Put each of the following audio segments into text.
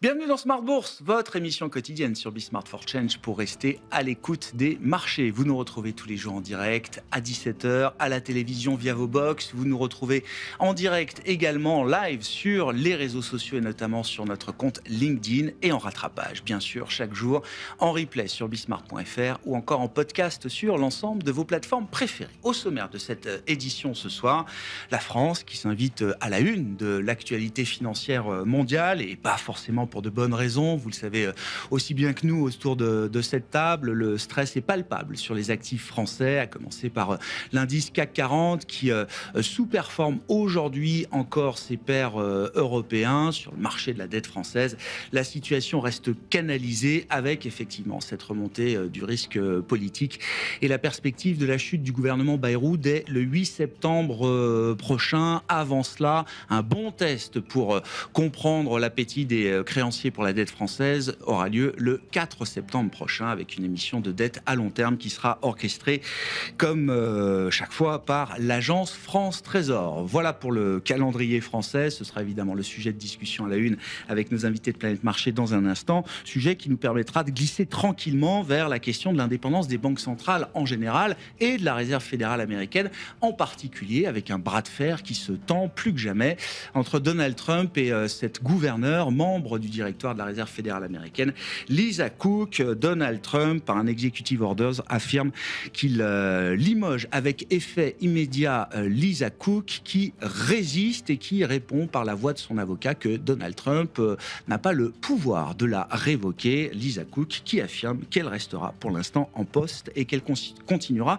Bienvenue dans Smart Bourse, votre émission quotidienne sur Bismart for Change pour rester à l'écoute des marchés. Vous nous retrouvez tous les jours en direct à 17h, à la télévision via vos box. Vous nous retrouvez en direct également en live sur les réseaux sociaux et notamment sur notre compte LinkedIn et en rattrapage, bien sûr, chaque jour en replay sur bismart.fr ou encore en podcast sur l'ensemble de vos plateformes préférées. Au sommaire de cette édition ce soir, la France qui s'invite à la une de l'actualité financière mondiale et pas forcément pour de bonnes raisons. Vous le savez aussi bien que nous autour de cette table, le stress est palpable sur les actifs français, à commencer par l'indice CAC 40 qui sous-performe aujourd'hui encore ses pairs européens sur le marché de la dette française. La situation reste canalisée avec effectivement cette remontée du risque politique et la perspective de la chute du gouvernement Bayrou dès le 8 septembre prochain. Avant cela, un bon test pour comprendre l'appétit des créancier pour la dette française aura lieu le 4 septembre prochain avec une émission de dette à long terme qui sera orchestrée comme chaque fois par l'agence France Trésor. Voilà pour le calendrier français. Ce sera évidemment le sujet de discussion à la une avec nos invités de Planète Marché dans un instant. Sujet qui nous permettra de glisser tranquillement vers la question de l'indépendance des banques centrales en général et de la Réserve fédérale américaine en particulier, avec un bras de fer qui se tend plus que jamais entre Donald Trump et cette gouverneure, membre du directoire de la Réserve fédérale américaine, Lisa Cook. Donald Trump, par un executive orders, affirme qu'il limoge avec effet immédiat Lisa Cook, qui résiste et qui répond par la voix de son avocat que Donald Trump n'a pas le pouvoir de la révoquer. Lisa Cook qui affirme qu'elle restera pour l'instant en poste et qu'elle continuera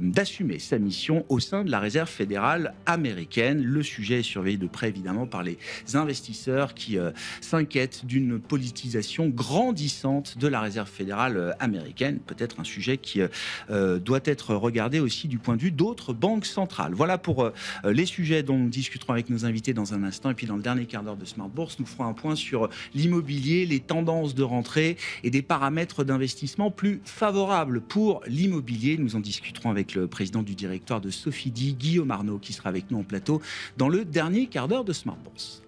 d'assumer sa mission au sein de la Réserve fédérale américaine. Le sujet est surveillé de près évidemment par les investisseurs qui s'inquiètent d'une politisation grandissante de la Réserve fédérale américaine. Peut-être un sujet qui doit être regardé aussi du point de vue d'autres banques centrales. Voilà pour les sujets dont nous discuterons avec nos invités dans un instant. Et puis dans le dernier quart d'heure de Smart Bourse, nous ferons un point sur l'immobilier, les tendances de rentrée et des paramètres d'investissement plus favorables pour l'immobilier. Nous en discuterons avec le président du directoire de Sofidy, Guillaume Arnaud, qui sera avec nous en plateau dans le dernier quart d'heure de Smart Bourse.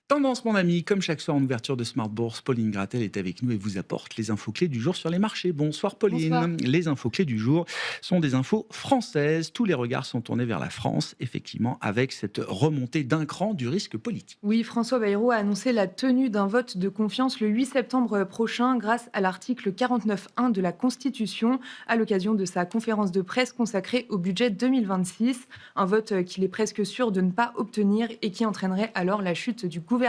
Tendance, mon ami, comme chaque soir en ouverture de Smart Bourse, Pauline Gratel est avec nous et vous apporte les infos clés du jour sur les marchés. Bonsoir Pauline. Bonsoir. Les infos clés du jour sont des infos françaises. Tous les regards sont tournés vers la France, effectivement, avec cette remontée d'un cran du risque politique. Oui, François Bayrou a annoncé la tenue d'un vote de confiance le 8 septembre prochain grâce à l'article 49.1 de la Constitution à l'occasion de sa conférence de presse consacrée au budget 2026. Un vote qu'il est presque sûr de ne pas obtenir et qui entraînerait alors la chute du gouvernement.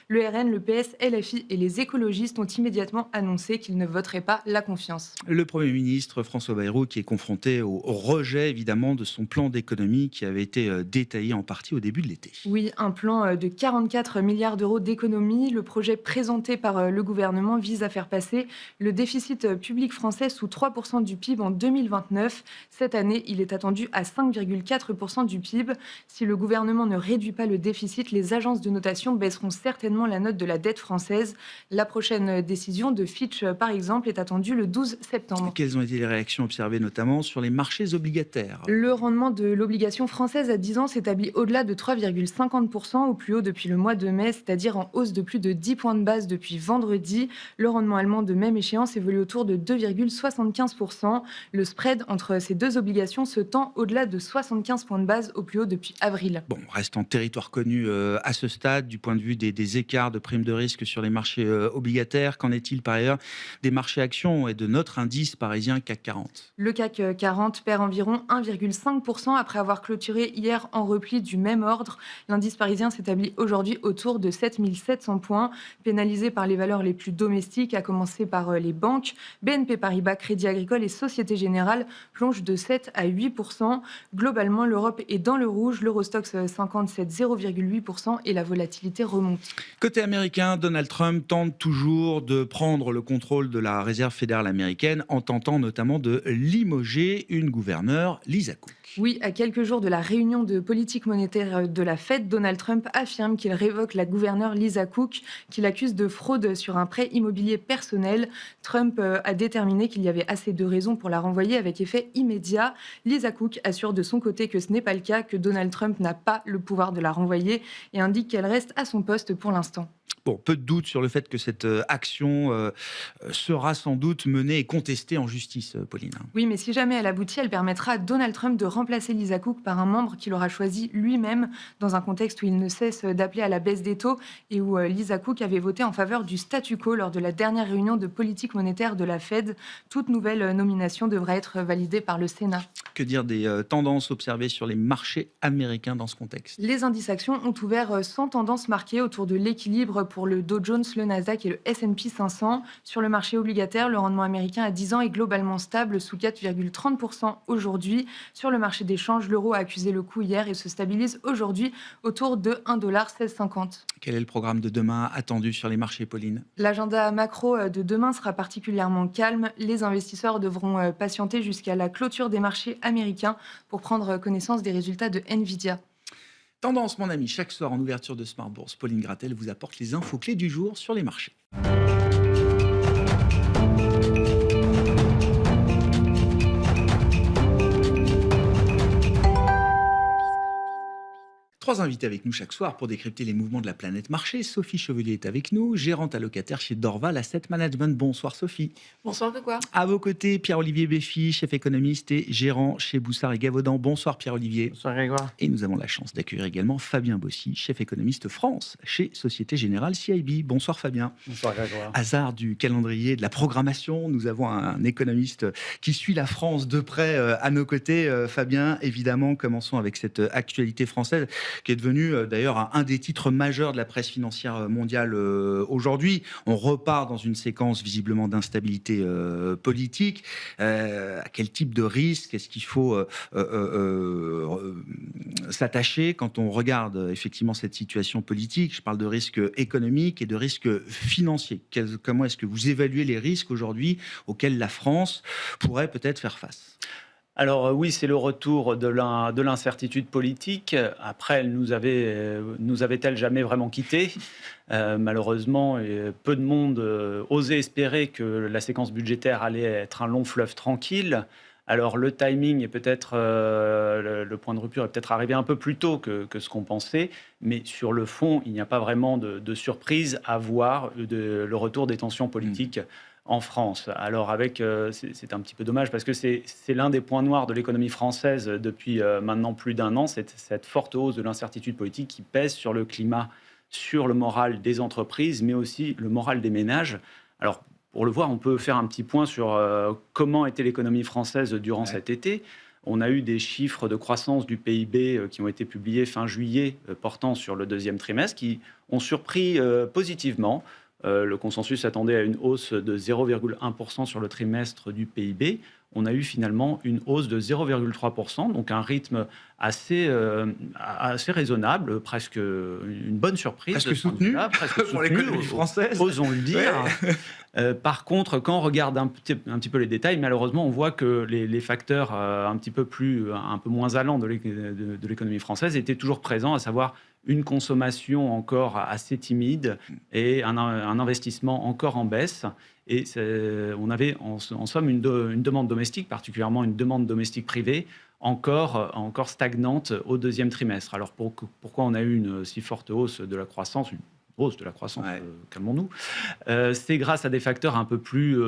Le RN, le PS, LFI et les écologistes ont immédiatement annoncé qu'ils ne voteraient pas la confiance. Le Premier ministre François Bayrou qui est confronté au rejet évidemment de son plan d'économie qui avait été détaillé en partie au début de l'été. Oui, un plan de 44 milliards d'euros d'économie. Le projet présenté par le gouvernement vise à faire passer le déficit public français sous 3% du PIB en 2029. Cette année, il est attendu à 5,4% du PIB. Si le gouvernement ne réduit pas le déficit, les agences de notation baisseront certainement la note de la dette française. La prochaine décision de Fitch, par exemple, est attendue le 12 septembre. Quelles ont été les réactions observées notamment sur les marchés obligataires ? Le rendement de l'obligation française à 10 ans s'établit au-delà de 3,50%, au plus haut depuis le mois de mai, c'est-à-dire en hausse de plus de 10 points de base depuis vendredi. Le rendement allemand de même échéance évolue autour de 2,75%. Le spread entre ces deux obligations se tend au-delà de 75 points de base, au plus haut depuis avril. Bon, on reste en territoire connu à ce stade du point de vue des écarts de primes de risque sur les marchés obligataires. Qu'en est-il par ailleurs des marchés actions et de notre indice parisien CAC 40 ? Le CAC 40 perd environ 1,5% après avoir clôturé hier en repli du même ordre. L'indice parisien s'établit aujourd'hui autour de 7 700 points, pénalisé par les valeurs les plus domestiques, à commencer par les banques. BNP Paribas, Crédit Agricole et Société Générale plongent de 7 à 8%. Globalement, l'Europe est dans le rouge. L'Eurostoxx 50 cède 0,8% et la volatilité popularité remonte. Côté américain, Donald Trump tente toujours de prendre le contrôle de la réserve fédérale américaine en tentant notamment de limoger une gouverneure, Lisa Cook. Oui, à quelques jours de la réunion de politique monétaire de la Fed, Donald Trump affirme qu'il révoque la gouverneure Lisa Cook, qu'il accuse de fraude sur un prêt immobilier personnel. Trump a déterminé qu'il y avait assez de raisons pour la renvoyer avec effet immédiat. Lisa Cook assure de son côté que ce n'est pas le cas, que Donald Trump n'a pas le pouvoir de la renvoyer et indique qu'elle reste à son poste pour l'instant. Bon, peu de doute sur le fait que cette action sera sans doute menée et contestée en justice, Pauline. Oui, mais si jamais elle aboutit, elle permettra à Donald Trump de remplacer Lisa Cook par un membre qu'il aura choisi lui-même, dans un contexte où il ne cesse d'appeler à la baisse des taux et où Lisa Cook avait voté en faveur du statu quo lors de la dernière réunion de politique monétaire de la Fed. Toute nouvelle nomination devra être validée par le Sénat. Que dire des tendances observées sur les marchés américains dans ce contexte? Les indices actions ont ouvert sans tendance marquée autour de l'équilibre pour le Dow Jones, le Nasdaq et le S&P 500. Sur le marché obligataire, le rendement américain à 10 ans est globalement stable sous 4,30% aujourd'hui. Sur le marché des changes, l'euro a accusé le coup hier et se stabilise aujourd'hui autour de 1,1650 $. Quel est le programme de demain attendu sur les marchés, Pauline? L'agenda macro de demain sera particulièrement calme. Les investisseurs devront patienter jusqu'à la clôture des marchés américains pour prendre connaissance des résultats de Nvidia. Tendance, mon ami, chaque soir en ouverture de Smart Bourse, Pauline Grattel vous apporte les infos clés du jour sur les marchés. Trois invités avec nous chaque soir pour décrypter les mouvements de la planète marché. Sophie Chevelier est avec nous, gérante allocataire chez Dorval Asset Management. Bonsoir Sophie. Bonsoir Grégoire. À vos côtés, Pierre-Olivier Béfi, chef économiste et gérant chez Boussard et Gavaudan. Bonsoir Pierre-Olivier. Bonsoir Grégoire. Et nous avons la chance d'accueillir également Fabien Bossy, chef économiste France chez Société Générale CIB. Bonsoir Fabien. Bonsoir Grégoire. Hasard du calendrier, de la programmation, nous avons un économiste qui suit la France de près à nos côtés. Fabien, évidemment, commençons avec cette actualité française qui est devenue d'ailleurs un des titres majeurs de la presse financière mondiale aujourd'hui. On repart dans une séquence visiblement d'instabilité politique. À quel type de risque est-ce qu'il faut s'attacher quand on regarde effectivement cette situation politique? Je parle de risques économiques et de risques financiers. Comment est-ce que vous évaluez les risques aujourd'hui auxquels la France pourrait peut-être faire face? Alors oui, c'est le retour de l'incertitude politique. Après, elle nous avait-elle jamais vraiment quittés? Malheureusement, peu de monde osait espérer que la séquence budgétaire allait être un long fleuve tranquille. Alors le timing est peut-être, le point de rupture est peut-être arrivé un peu plus tôt que ce qu'on pensait, mais sur le fond, il n'y a pas vraiment de surprise à voir le retour des tensions politiques en France. Alors c'est un petit peu dommage parce que c'est l'un des points noirs de l'économie française depuis maintenant plus d'un an, cette forte hausse de l'incertitude politique qui pèse sur le climat, sur le moral des entreprises, mais aussi le moral des ménages. Alors, pour le voir, on peut faire un petit point sur comment était l'économie française durant cet été. On a eu des chiffres de croissance du PIB qui ont été publiés fin juillet, portant sur le deuxième trimestre, qui ont surpris positivement. Le consensus attendait à une hausse de 0,1% sur le trimestre du PIB. On a eu finalement une hausse de 0,3%, donc un rythme assez raisonnable, presque une bonne surprise. Presque soutenu, pour l'économie française. Osons le dire. Ouais. Par contre, quand on regarde un petit peu les détails, malheureusement, on voit que les facteurs un peu moins allants de l'économie française étaient toujours présents, à savoir une consommation encore assez timide et un investissement encore en baisse. Et on avait en somme une demande domestique, particulièrement une demande domestique privée, encore stagnante au deuxième trimestre. Alors pourquoi on a eu une si forte hausse de la croissance, calmons-nous. C'est grâce à des facteurs un peu plus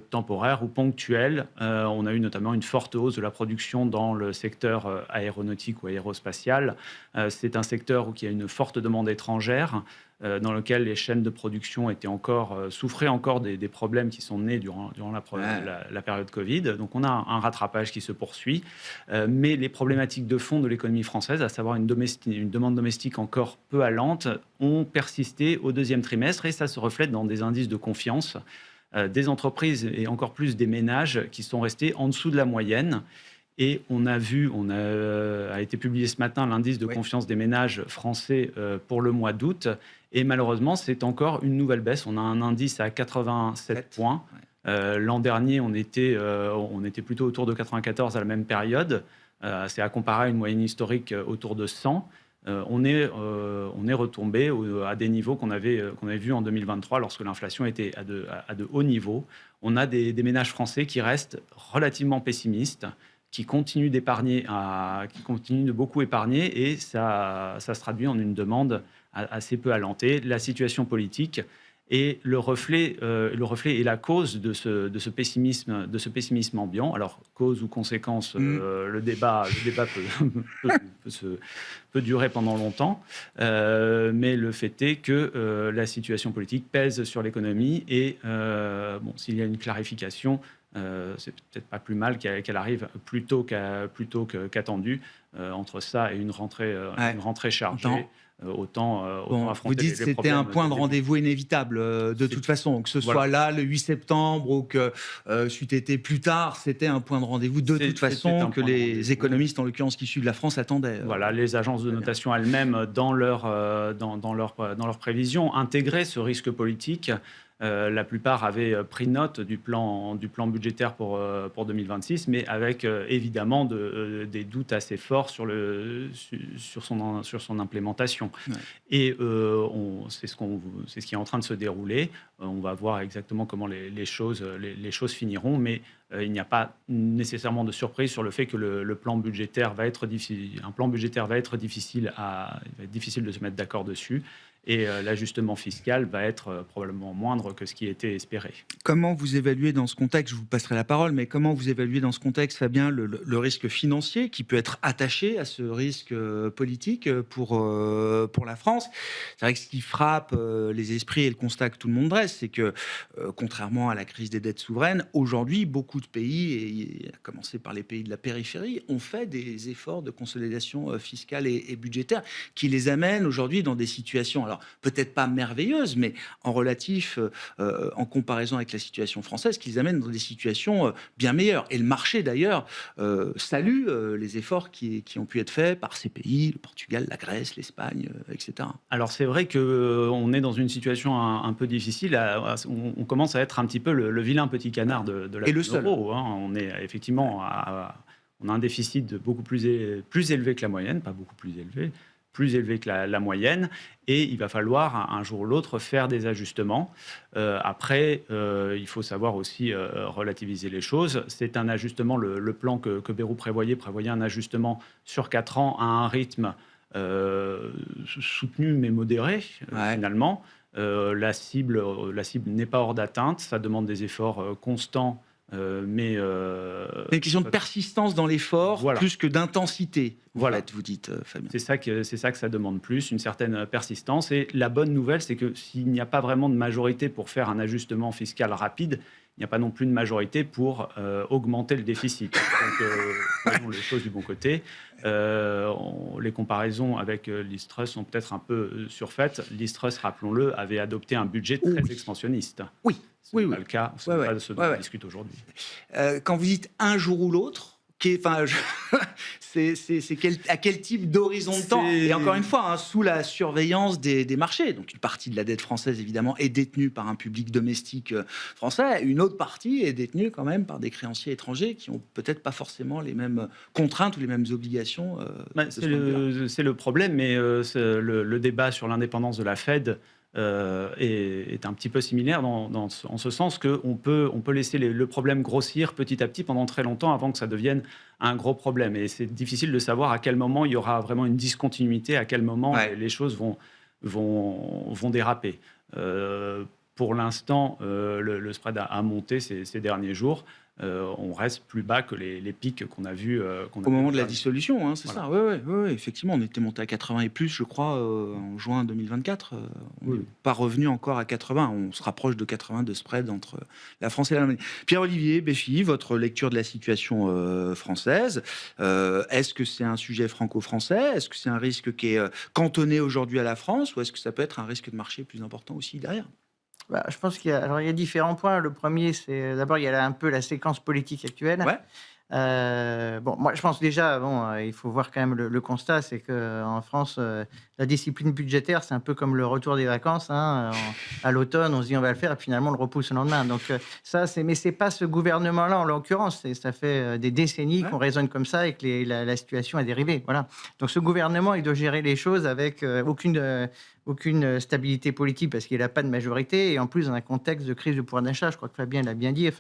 temporaires ou ponctuels. On a eu notamment une forte hausse de la production dans le secteur aéronautique ou aérospatial. C'est un secteur où il y a une forte demande étrangère, dans lequel les chaînes de production souffraient encore des problèmes qui sont nés durant la période Covid. Donc on a un rattrapage qui se poursuit. Mais les problématiques de fond de l'économie française, à savoir une demande domestique encore peu allante, ont persisté au deuxième trimestre et ça se reflète dans des indices de confiance des entreprises et encore plus des ménages qui sont restés en dessous de la moyenne. Et a été publié ce matin l'indice de confiance des ménages français pour le mois d'août. Et malheureusement, c'est encore une nouvelle baisse. On a un indice à 87 points. L'an dernier, on était plutôt autour de 94 à la même période. C'est à comparer à une moyenne historique autour de 100. On est retombé à des niveaux qu'on avait vus en 2023 lorsque l'inflation était à de hauts niveaux. On a des ménages français qui restent relativement pessimistes, qui continuent d'épargner, qui continuent de beaucoup épargner, et ça se traduit en une demande assez peu allantée. La situation politique est le reflet et la cause de ce pessimisme ambiant. Alors, cause ou conséquence, le débat peut durer pendant longtemps, mais le fait est que la situation politique pèse sur l'économie, et s'il y a une clarification, c'est peut-être pas plus mal qu'elle arrive plus tôt qu'attendu. Entre ça et une rentrée chargée, autant affronter vous dites les que c'était problèmes un point de rendez-vous inévitable de toute façon, que ce soit là le 8 septembre ou que c'eût été plus tard, c'était un point de rendez-vous de toute façon que les économistes, en l'occurrence qui suivent la France, attendaient. Voilà, les agences de notation elles-mêmes, dans leurs prévisions, intégraient ce risque politique. La plupart avaient pris note du plan budgétaire pour 2026, mais avec évidemment des doutes assez forts sur son implémentation. Ouais. Et c'est ce qui est en train de se dérouler. On va voir exactement comment les choses finiront, mais il n'y a pas nécessairement de surprise sur le fait que le plan budgétaire va être difficile. Un plan budgétaire va être difficile de se mettre d'accord dessus. Et l'ajustement fiscal va être probablement moindre que ce qui était espéré. Comment vous évaluez dans ce contexte, je vous passerai la parole, mais comment vous évaluez dans ce contexte, Fabien, le risque financier qui peut être attaché à ce risque politique pour la France? C'est vrai que ce qui frappe les esprits et le constat que tout le monde dresse, c'est que contrairement à la crise des dettes souveraines, aujourd'hui, beaucoup de pays, et à commencer par les pays de la périphérie, ont fait des efforts de consolidation fiscale et budgétaire qui les amènent aujourd'hui dans des situations, alors peut-être pas merveilleuses, mais en relatif, en comparaison avec la situation française, qui les amènent dans des situations bien meilleures. Et le marché, d'ailleurs, salue les efforts qui ont pu être faits par ces pays, le Portugal, la Grèce, l'Espagne, etc. Alors c'est vrai qu'on est dans une situation un peu difficile. On commence à être un petit peu le vilain petit canard de la zone euro. On est effectivement on a un déficit beaucoup plus élevé que la moyenne, pas beaucoup plus élevé, plus élevé que la moyenne, et il va falloir un jour ou l'autre faire des ajustements. Après, il faut savoir aussi relativiser les choses. C'est un ajustement, le plan que Bayrou prévoyait un ajustement sur 4 ans à un rythme soutenu mais modéré, finalement. La cible n'est pas hors d'atteinte, ça demande des efforts constants. Mais c'est une question de persistance dans l'effort, plus que d'intensité. Vous dites, Fabien. C'est ça que ça demande plus, une certaine persistance. Et la bonne nouvelle, c'est que s'il n'y a pas vraiment de majorité pour faire un ajustement fiscal rapide, il n'y a pas non plus de majorité pour augmenter le déficit. Donc, voyons les choses du bon côté. Les comparaisons avec Liz Truss sont peut-être un peu surfaites. Liz Truss, rappelons-le, avait adopté un budget très expansionniste. Oui. Ce n'est pas le cas, ce n'est pas de ce dont on discute aujourd'hui. Quand vous dites un jour ou l'autre, à quel type d'horizon de temps? Et encore une fois, sous la surveillance des marchés. Donc une partie de la dette française, évidemment, est détenue par un public domestique français. Une autre partie est détenue quand même par des créanciers étrangers qui n'ont peut-être pas forcément les mêmes contraintes ou les mêmes obligations. C'est le problème, mais le débat sur l'indépendance de la Fed est un petit peu similaire en ce sens qu'on peut laisser le problème grossir petit à petit pendant très longtemps avant que ça devienne un gros problème. Et c'est difficile de savoir à quel moment il y aura vraiment une discontinuité, à quel moment les choses vont déraper. Pour l'instant, le spread a monté ces derniers jours. On reste plus bas que les pics qu'on a vus. Au moment de la dissolution, c'est ça. Oui, effectivement, on était monté à 80 et plus, je crois, en juin 2024. On n'est pas revenu encore à 80. On se rapproche de 80 de spread entre la France et l'Allemagne. Pierre-Olivier Béfy, votre lecture de la situation française. Est-ce que c'est un sujet franco-français? Est-ce que c'est un risque qui est cantonné aujourd'hui à la France? Ou est-ce que ça peut être un risque de marché plus important aussi derrière? Je pense qu'il y a différents points. Le premier, c'est d'abord, il y a un peu la séquence politique actuelle. Bon, moi, je pense déjà, il faut voir quand même le constat, c'est qu'en France, la discipline budgétaire, c'est un peu comme le retour des vacances. Hein. À l'automne, on se dit on va le faire, et puis finalement, on le repousse le lendemain. Donc mais c'est pas ce gouvernement-là, en l'occurrence. Ça fait des décennies qu'on raisonne comme ça et que la situation est dérivée. Voilà. Donc ce gouvernement, il doit gérer les choses avec aucune stabilité politique parce qu'il n'a pas de majorité et en plus dans un contexte de crise de pouvoir d'achat, je crois que Fabien l'a bien dit,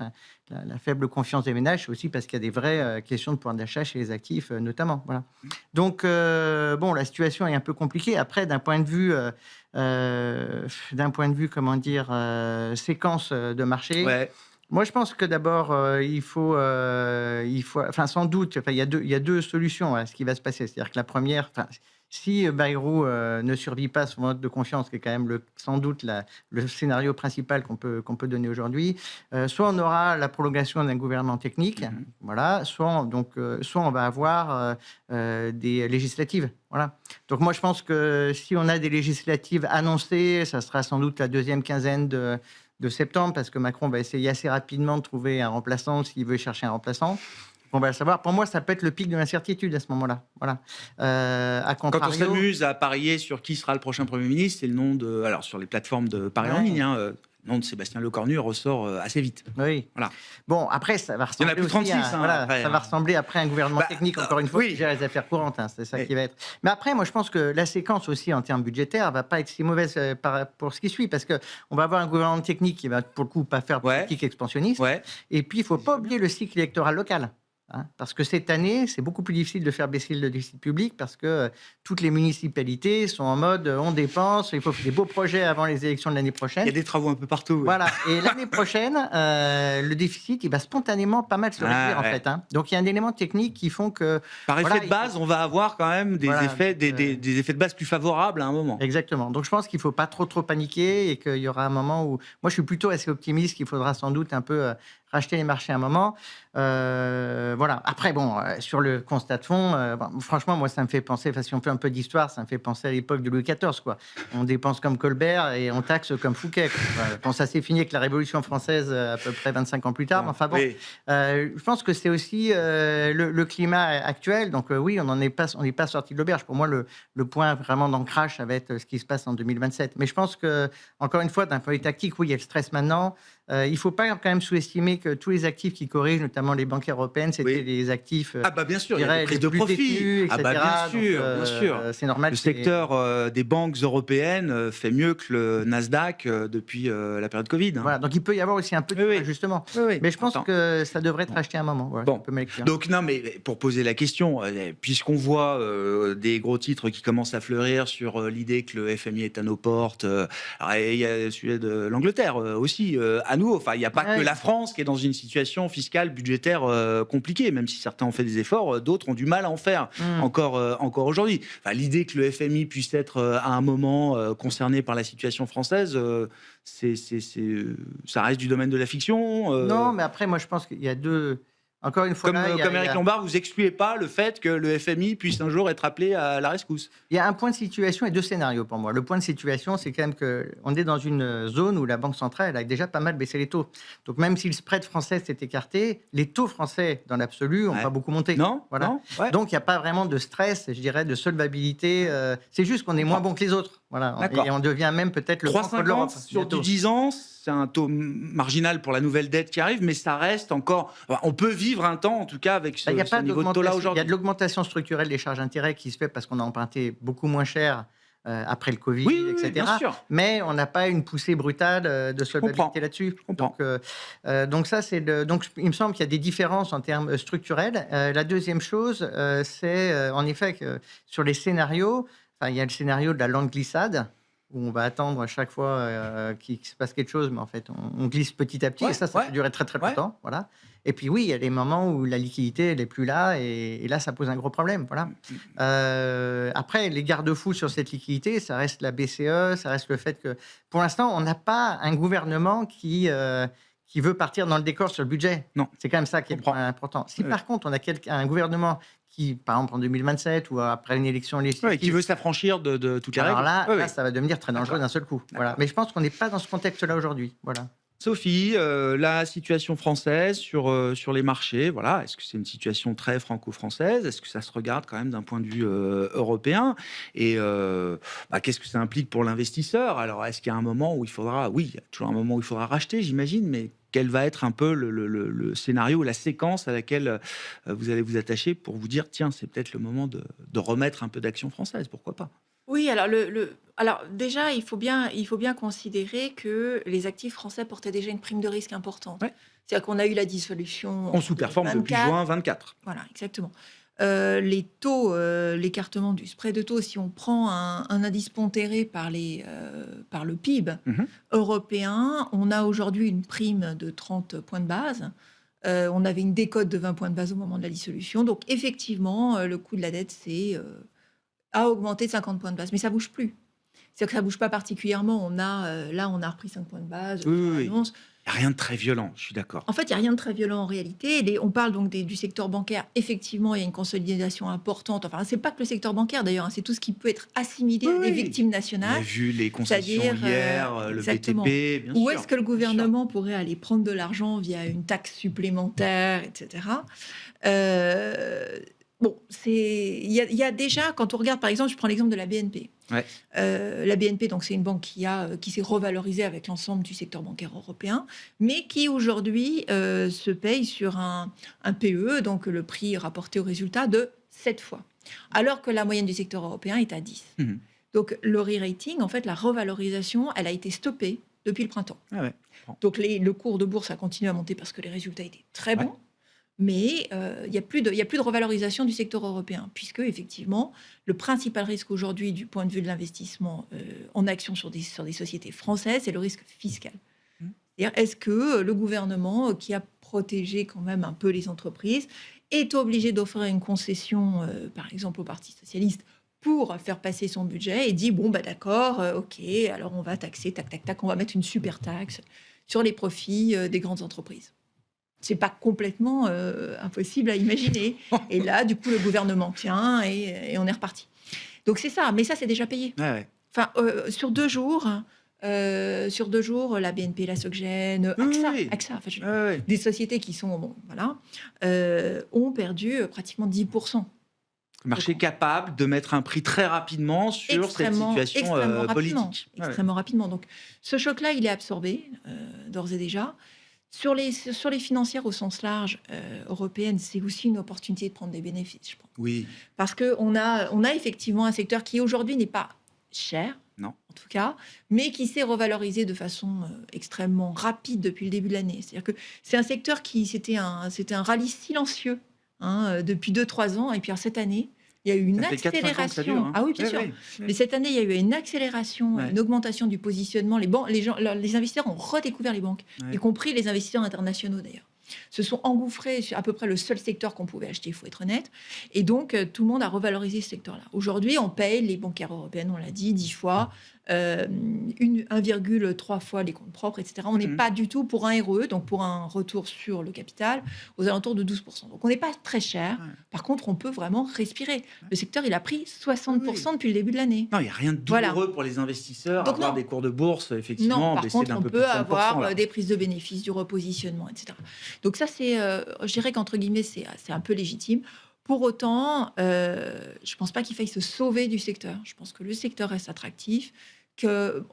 la faible confiance des ménages, c'est aussi parce qu'il y a des vraies questions de pouvoir d'achat chez les actifs notamment. Voilà. Donc la situation est un peu compliquée. Après, d'un point de vue comment dire, séquence de marché. Ouais. Moi, je pense que d'abord, il faut, sans doute, il y a deux solutions à ce qui va se passer. C'est-à-dire que la première, si Bayrou ne survit pas à son vote de confiance, qui est quand même sans doute le scénario principal qu'on peut donner aujourd'hui, soit on aura la prolongation d'un gouvernement technique, voilà, soit on va avoir des législatives. Voilà. Donc moi, je pense que si on a des législatives annoncées, ça sera sans doute la deuxième quinzaine de septembre, parce que Macron va essayer assez rapidement de trouver un remplaçant s'il veut chercher un remplaçant. On va le savoir. Pour moi, ça peut être le pic de l'incertitude à ce moment-là. Voilà. À contrario, quand on s'amuse à parier sur qui sera le prochain Premier ministre, c'est le nom de... Alors, sur les plateformes de paris en ligne, le nom de Sébastien Lecornu ressort assez vite. Oui. Voilà. Bon, après, ça va ressembler plus 36, ça va ressembler après à un gouvernement technique, encore une fois, qui gère les affaires courantes. C'est ça qui va être. Mais après, moi, je pense que la séquence aussi, en termes budgétaires, va pas être si mauvaise pour ce qui suit, parce qu'on va avoir un gouvernement technique qui va, pour le coup, pas faire politique expansionniste. Ouais. Et puis, il faut pas oublier le cycle électoral local. Parce que cette année, c'est beaucoup plus difficile de faire baisser le déficit public parce que toutes les municipalités sont en mode on dépense, il faut faire des beaux projets avant les élections de l'année prochaine. Il y a des travaux un peu partout. Ouais. Voilà. Et l'année prochaine, le déficit, il va spontanément pas mal se réduire en fait. Donc il y a un élément technique qui font que... Par effet de base, on va avoir quand même des effets de base plus favorables à un moment. Exactement. Donc je pense qu'il ne faut pas trop paniquer et qu'il y aura un moment où... Moi, je suis plutôt assez optimiste qu'il faudra sans doute un peu... racheter les marchés à un moment. Voilà. Après, sur le constat de fond, franchement, moi, ça me fait penser, si on fait un peu d'histoire, ça me fait penser à l'époque de Louis XIV, quoi. On dépense comme Colbert et on taxe comme Fouquet. Bon, ça s'est fini avec la Révolution française à peu près 25 ans plus tard. Enfin bon, je pense que c'est aussi le climat actuel. Donc oui, on n'est pas sorti de l'auberge. Pour moi, le point vraiment d'ancrage, ça va être ce qui se passe en 2027. Mais je pense que, encore une fois, d'un point de vue tactique, oui, il y a le stress maintenant. Il ne faut pas quand même sous-estimer que tous les actifs qui corrigent, notamment les banques européennes, c'était des actifs bien sûr, il y a des prises de profit. Détenus, etc. Bien sûr. C'est normal. Le secteur des banques européennes fait mieux que le Nasdaq depuis la période Covid. Voilà, donc il peut y avoir aussi un peu de justement. Mais je pense que ça devrait être acheté à un moment. Voilà, bon. Donc non, mais pour poser la question, puisqu'on voit des gros titres qui commencent à fleurir sur l'idée que le FMI est à nos portes, il y a le sujet de l'Angleterre aussi, à nous. Enfin, il n'y a pas que la France qui est dans une situation fiscale, budgétaire compliquée, même si certains ont fait des efforts, d'autres ont du mal à en faire encore aujourd'hui. Enfin, l'idée que le FMI puisse être à un moment concerné par la situation française, ça reste du domaine de la fiction. Non, mais après, moi, je pense qu'il y a deux... Encore une fois, comme Éric Lombard, vous excluez pas le fait que le FMI puisse un jour être appelé à la rescousse. Il y a un point de situation et deux scénarios pour moi. Le point de situation, c'est quand même qu'on est dans une zone où la Banque centrale elle a déjà pas mal baissé les taux. Donc même si le spread français s'est écarté, les taux français, dans l'absolu, n'ont pas beaucoup monté. Non, voilà. Non, donc il n'y a pas vraiment de stress, je dirais, de solvabilité. C'est juste qu'on est moins bon que les autres. Voilà. Et on devient même peut-être le centre de l'Europe. Sur du 10 ans, c'est un taux marginal pour la nouvelle dette qui arrive, mais ça reste encore... On peut vivre un temps, en tout cas, avec ce niveau de taux-là aujourd'hui. Il y a de l'augmentation structurelle des charges d'intérêt qui se fait parce qu'on a emprunté beaucoup moins cher après le Covid, etc. Bien sûr. Mais on n'a pas une poussée brutale de solvabilité là-dessus. Donc ça, donc il me semble qu'il y a des différences en termes structurels. La deuxième chose, c'est en effet que sur les scénarios, il y a le scénario de la lente glissade, où on va attendre à chaque fois qu'il se passe quelque chose, mais en fait, on glisse petit à petit, et ça peut durer très très longtemps. Voilà. Et puis oui, il y a des moments où la liquidité n'est plus là, et là, ça pose un gros problème. Voilà. Après, les garde-fous sur cette liquidité, ça reste la BCE, ça reste le fait que, pour l'instant, on n'a pas un gouvernement qui veut partir dans le décor sur le budget. Non. C'est quand même ça qui est important. Si par contre, on a un gouvernement qui, par exemple, en 2027 ou après une élection législative... qui veut s'affranchir de toutes les règles. Alors là, ça va devenir très dangereux d'un seul coup. Voilà. Mais je pense qu'on n'est pas dans ce contexte-là aujourd'hui. Voilà. Sophie, la situation française sur les marchés, voilà, est-ce que c'est une situation très franco-française? Est-ce que ça se regarde quand même d'un point de vue européen? Et qu'est-ce que ça implique pour l'investisseur? Alors, est-ce qu'il y a un moment où il faudra, oui, il y a toujours un moment où il faudra racheter, j'imagine, mais quel va être un peu le scénario, la séquence à laquelle vous allez vous attacher pour vous dire, tiens, c'est peut-être le moment de remettre un peu d'action française, pourquoi pas? Oui, alors, alors déjà, il faut bien considérer que les actifs français portaient déjà une prime de risque importante. Ouais. C'est-à-dire qu'on a eu la dissolution On en sous-performe depuis 2024. juin 24. Voilà, exactement. Les taux, l'écartement du spread de taux, si on prend un indice pondéré par le PIB Mhm. européen, on a aujourd'hui une prime de 30 points de base. On avait une décote de 20 points de base au moment de la dissolution. Donc, effectivement, le coût de la dette, a augmenté de 50 points de base. Mais ça ne bouge plus. C'est-à-dire que ça ne bouge pas particulièrement. Là, on a repris 5 points de base. Oui, sur oui. l'annonce. Il n'y a rien de très violent, je suis d'accord. En fait, il n'y a rien de très violent en réalité. On parle donc du secteur bancaire. Effectivement, il y a une consolidation importante. Enfin, c'est pas que le secteur bancaire d'ailleurs, hein, c'est tout ce qui peut être assimilé à des victimes On a nationales. vu les concessions C'est-à-dire, hier, le exactement. BTP, bien sûr. Où est-ce que le bien sûr. gouvernement pourrait aller prendre de l'argent via une taxe supplémentaire, etc. Bon, il y a déjà, quand on regarde, par exemple, je prends l'exemple de la BNP. Ouais. La BNP, donc, c'est une banque qui s'est revalorisée avec l'ensemble du secteur bancaire européen, mais qui aujourd'hui se paye sur un PE, donc le prix rapporté au résultat, de 7 fois, alors que la moyenne du secteur européen est à 10. Mhm. Donc le re-rating, en fait, la revalorisation, elle a été stoppée depuis le printemps. Ah ouais. Bon. Donc le cours de bourse a continué à monter parce que les résultats étaient très bons. Ouais. Mais il n'y a plus de revalorisation du secteur européen, puisque effectivement, le principal risque aujourd'hui du point de vue de l'investissement en actions sur des sociétés françaises, c'est le risque fiscal. Mmh. C'est-à-dire, est-ce que le gouvernement, qui a protégé quand même un peu les entreprises, est obligé d'offrir une concession, par exemple au Parti socialiste, pour faire passer son budget et dit, bon, bah d'accord, ok, alors on va taxer, tac, tac, tac, on va mettre une super taxe sur les profits des grandes entreprises. C'est pas complètement impossible à imaginer. Et là, du coup, le gouvernement tient et on est reparti. Donc c'est ça, mais ça, c'est déjà payé. Ouais, ouais. Enfin, sur 2 jours, la BNP, la Soggen, Oui, AXA, oui. AXA, enfin, Ouais, ouais. des sociétés qui sont, bon, voilà, ont perdu pratiquement 10%. Le marché est capable de mettre un prix très rapidement sur cette situation extrêmement rapidement, politique. Ouais, ouais. extrêmement rapidement. Donc, ce choc-là, il est absorbé d'ores et déjà. Sur les financières au sens large européennes, c'est aussi une opportunité de prendre des bénéfices, je pense. Oui. Parce qu'on a effectivement un secteur qui aujourd'hui n'est pas cher, Non. en tout cas, mais qui s'est revalorisé de façon extrêmement rapide depuis le début de l'année. C'est-à-dire que c'est un secteur c'était un rallye silencieux depuis 2-3 ans, et puis cette année, il y a eu une Ça fait 4-5 ans que ça accélération. dure, hein. Ah oui, bien Ouais, sûr. ouais, ouais. Mais cette année, il y a eu une accélération, Ouais. une augmentation du positionnement. Les investisseurs ont redécouvert les banques, Ouais. y compris les investisseurs internationaux d'ailleurs. Se sont engouffrés sur à peu près le seul secteur qu'on pouvait acheter, il faut être honnête. Et donc, tout le monde a revalorisé ce secteur-là. Aujourd'hui, on paye les bancaires européennes, on l'a dit, 10 fois, 1,3 fois les comptes propres, etc. On n'est Mhm. pas du tout pour un RE, donc pour un retour sur le capital, aux alentours de 12%. Donc, on n'est pas très cher. Ouais. Par contre, on peut vraiment respirer. Le secteur, il a pris 60% depuis le début de l'année. Non, il n'y a rien de douloureux Voilà. pour les investisseurs. Donc, avoir non. des cours de bourse, effectivement, Non, par baisser contre, d'un on peu plus peut de 30%, avoir là. des prises de bénéfices, du repositionnement, etc. Donc ça, je dirais qu'entre guillemets, c'est un peu légitime. Pour autant, je ne pense pas qu'il faille se sauver du secteur. Je pense que le secteur reste attractif, que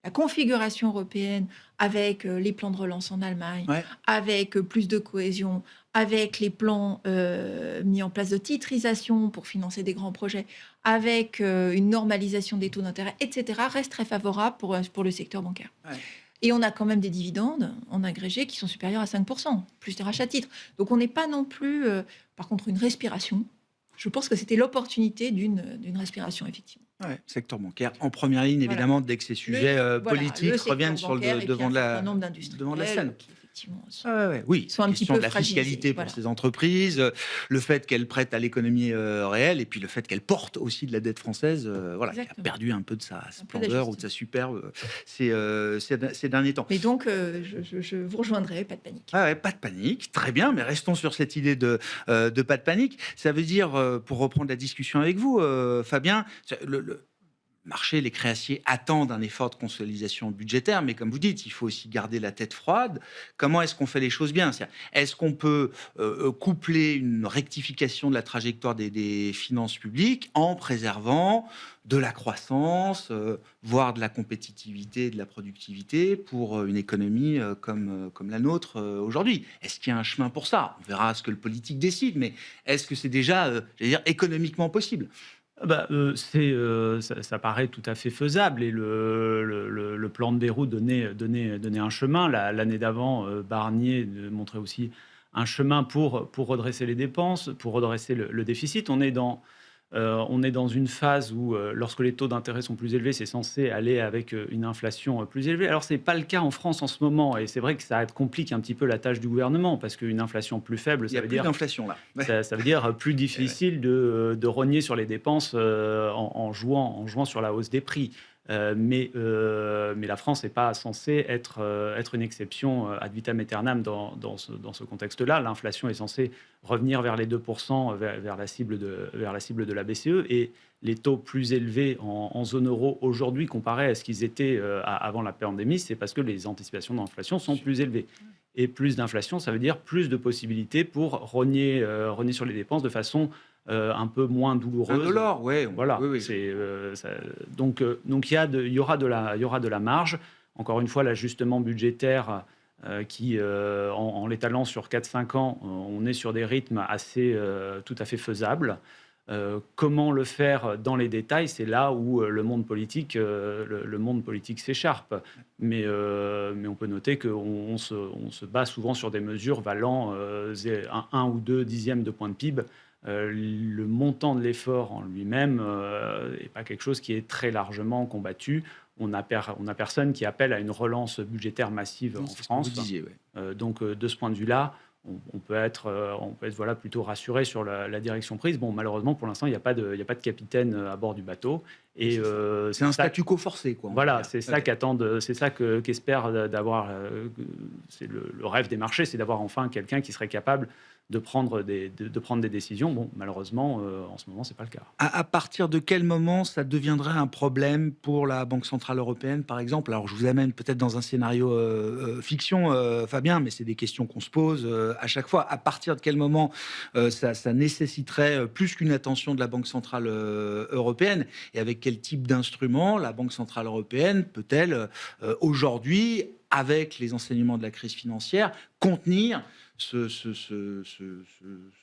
la configuration européenne, avec les plans de relance en Allemagne, Ouais. avec plus de cohésion, avec les plans mis en place de titrisation pour financer des grands projets, avec une normalisation des taux d'intérêt, etc., reste très favorable pour le secteur bancaire. Ouais. Et on a quand même des dividendes en agrégé qui sont supérieurs à 5%, plus des rachats de titres. Donc on n'est pas non plus, par contre, une respiration. Je pense que c'était l'opportunité d'une respiration, effectivement. Ouais, secteur bancaire en première ligne, Voilà. évidemment, dès que ces sujets Voilà, politiques le secteur reviennent sur bancaire le et devant puis de un certain la, nombre devant de la d'industriels scène. qui, effectivement, Oui, sont un petit question peu de la fragilisés, fiscalité pour voilà. ces entreprises, le fait qu'elles prêtent à l'économie réelle, et puis le fait qu'elles portent aussi de la dette française, qui a Exactement. perdu un peu de sa peu splendeur ou de sa superbe ces derniers temps. Mais donc, je vous rejoindrai, pas de panique. Ah ouais, pas de panique, très bien, mais restons sur cette idée de pas de panique. Ça veut dire, pour reprendre la discussion avec vous, Fabien, marché, les créanciers attendent un effort de consolidation budgétaire, mais comme vous dites, il faut aussi garder la tête froide. Comment est-ce qu'on fait les choses bien? Est-ce qu'on peut coupler une rectification de la trajectoire des finances publiques en préservant de la croissance, voire de la compétitivité, de la productivité pour une économie comme la nôtre aujourd'hui? Est-ce qu'il y a un chemin pour ça? On verra ce que le politique décide, mais est-ce que c'est déjà, j'allais dire, économiquement possible? Ça paraît tout à fait faisable et le plan de Bayrou donnait un chemin. L'année d'avant, Barnier montrait aussi un chemin pour redresser les dépenses, pour redresser le déficit. On est dans une phase où, lorsque les taux d'intérêt sont plus élevés, c'est censé aller avec une inflation plus élevée. Alors, ce n'est pas le cas en France en ce moment. Et c'est vrai que ça complique un petit peu la tâche du gouvernement, parce qu'une inflation plus faible, Il y a plus d'inflation là. ça veut dire plus difficile de rogner sur les dépenses en jouant sur la hausse des prix. Mais la France n'est pas censée être une exception ad vitam aeternam dans ce contexte-là. L'inflation est censée revenir vers les 2%, vers la cible de la BCE. Et les taux plus élevés en zone euro aujourd'hui comparés à ce qu'ils étaient avant la pandémie, c'est parce que les anticipations d'inflation sont plus élevées. Et plus d'inflation, ça veut dire plus de possibilités pour rogner sur les dépenses de façon un peu moins douloureuse. Indolore, ouais. Voilà. Oui. Donc il y aura de la marge. Encore une fois, l'ajustement budgétaire qui, en l'étalant sur 4-5 ans, on est sur des rythmes assez tout à fait faisables. Comment le faire dans les détails, c'est là où le monde politique s'écharpe. Mais on peut noter qu'on se base souvent sur des mesures valant 1 ou 2 dixièmes de point de PIB. Le montant de l'effort en lui-même n'est pas quelque chose qui est très largement combattu. On n'a personne qui appelle à une relance budgétaire massive en France. Vous disiez, ouais. Donc, de ce point de vue-là, on peut être voilà, plutôt rassuré sur la direction prise. Bon, malheureusement, pour l'instant, il n'y a pas de capitaine à bord du bateau. Et c'est un statu quo forcé, quoi. Voilà, c'est ça qu'espère d'avoir. C'est le rêve des marchés, c'est d'avoir enfin quelqu'un qui serait capable de prendre des décisions. Bon, malheureusement, en ce moment, c'est pas le cas. À partir de quel moment ça deviendrait un problème pour la Banque Centrale Européenne, par exemple? Alors, je vous amène peut-être dans un scénario fiction, Fabien, mais c'est des questions qu'on se pose à chaque fois. À partir de quel moment ça nécessiterait plus qu'une attention de la Banque Centrale Européenne? Et avec quel type d'instrument la Banque Centrale Européenne peut-elle, aujourd'hui, avec les enseignements de la crise financière, contenir ce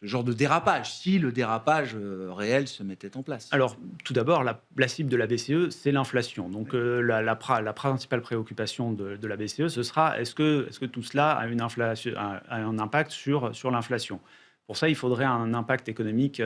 genre de dérapage, si le dérapage réel se mettait en place? Alors, tout d'abord, la cible de la BCE, c'est l'inflation. Donc, la principale préoccupation de la BCE, ce sera est-ce que tout cela a un impact sur l'inflation? Pour ça, il faudrait un impact économique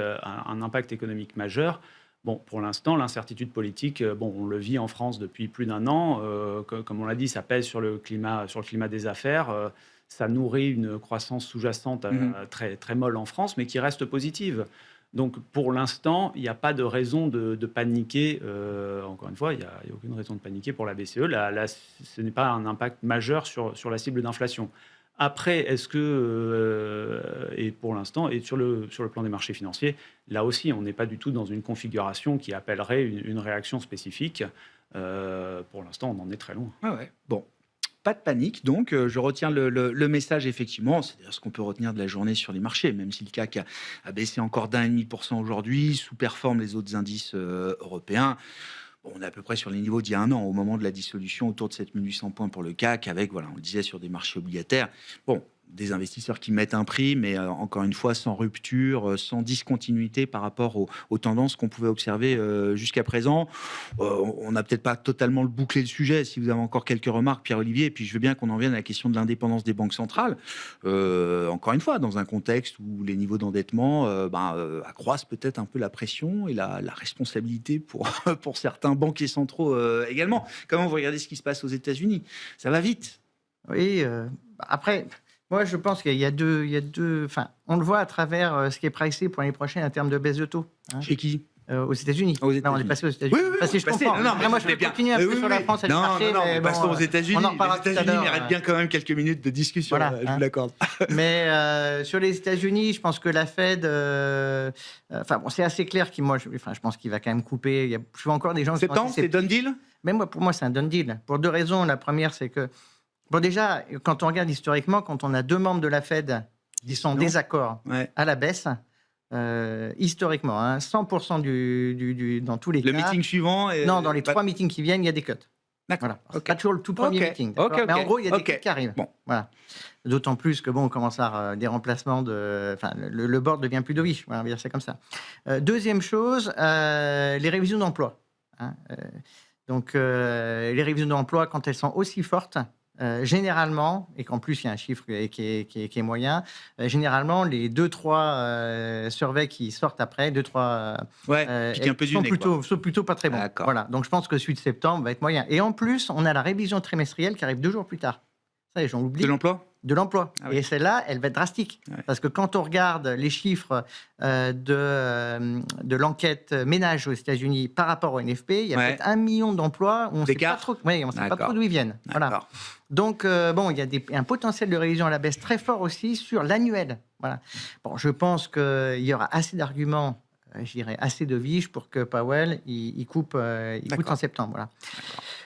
majeur. Bon, pour l'instant, l'incertitude politique, on le vit en France depuis plus d'un an. Comme on l'a dit, ça pèse sur le climat des affaires. Ça nourrit une croissance sous-jacente très, très molle en France, mais qui reste positive. Donc, pour l'instant, il n'y a pas de raison de paniquer. Encore une fois, il n'y a aucune raison de paniquer pour la BCE. Ce n'est pas un impact majeur sur la cible d'inflation. Après, est-ce que, et pour l'instant, et sur le plan des marchés financiers, là aussi, on n'est pas du tout dans une configuration qui appellerait une réaction spécifique. Pour l'instant, on en est très loin. Ouais. Bon. Pas de panique, donc je retiens le message, effectivement, c'est ce qu'on peut retenir de la journée sur les marchés, même si le CAC a baissé encore d'1,5% aujourd'hui, sous-performe les autres indices européens. Bon, on est à peu près sur les niveaux d'il y a un an, au moment de la dissolution, autour de 7800 points pour le CAC, avec, voilà, on le disait, sur des marchés obligataires. Bon, des investisseurs qui mettent un prix, mais encore une fois, sans rupture, sans discontinuité par rapport aux tendances qu'on pouvait observer jusqu'à présent. On n'a peut-être pas totalement bouclé le sujet. Si vous avez encore quelques remarques, Pierre-Olivier, et puis je veux bien qu'on en vienne à la question de l'indépendance des banques centrales. Encore une fois, dans un contexte où les niveaux d'endettement accroissent peut-être un peu la pression et la responsabilité pour certains banquiers centraux également. Comment vous regardez ce qui se passe aux États-Unis? Ça va vite. Oui, après... Moi, je pense qu'il y a deux. Enfin, on le voit à travers ce qui est pricé pour l'année prochaine en termes de baisse de taux. Chez qui? Aux États-Unis. Aux Non, on États-Unis. est passé aux États-Unis. Oui, Parce que je comprends. Non, mais moi, je je vais vais bien. continuer un peu sur la France et le marché. Non, mais bon, passons aux États-Unis. on en parlera Les tout à États-Unis l'heure. méritent bien quand même quelques minutes de discussion. Voilà, Je vous l'accorde. Mais sur les États-Unis, je pense que la Fed, c'est assez clair je pense qu'il va quand même couper. Je vois encore des gens qui Septembre, c'est done deal. Même pour moi, c'est un done deal. Pour deux raisons. La première, c'est que déjà, quand on regarde historiquement, quand on a deux membres de la Fed qui sont en désaccord à la baisse. Historiquement, 100% dans tous les cas. Le meeting suivant. Non, dans les 3 meetings qui viennent, il y a des cuts. D'accord. Voilà. C'est pas toujours le tout premier meeting. Mais en gros, il y a des cuts qui arrivent. Bon. Voilà. D'autant plus que on commence à avoir des remplacements le board devient plus dovish. Voilà, on va dire ça comme ça. Deuxième chose, les révisions d'emploi. Donc, les révisions d'emploi, quand elles sont aussi fortes. Généralement, et qu'en plus il y a un chiffre qui est moyen, généralement les 2-3 surveys qui sortent après, 2-3 sont plutôt pas très bons. Voilà. Donc je pense que celui de septembre va être moyen. Et en plus, on a la révision trimestrielle qui arrive 2 jours plus tard. Ça, j'en oublie. De l'emploi. Ah oui. Et celle-là, elle va être drastique. Ouais. Parce que quand on regarde les chiffres de l'enquête ménage aux États-Unis par rapport au NFP, il y a peut-être 1 million d'emplois où on ne sait pas trop d'où ils viennent. Voilà. Donc, il y a un potentiel de révision à la baisse très fort aussi sur l'annuel. Voilà. Bon, je pense qu'il y aura assez d'arguments, je dirais assez de viges pour que Powell il coupe en septembre. Voilà.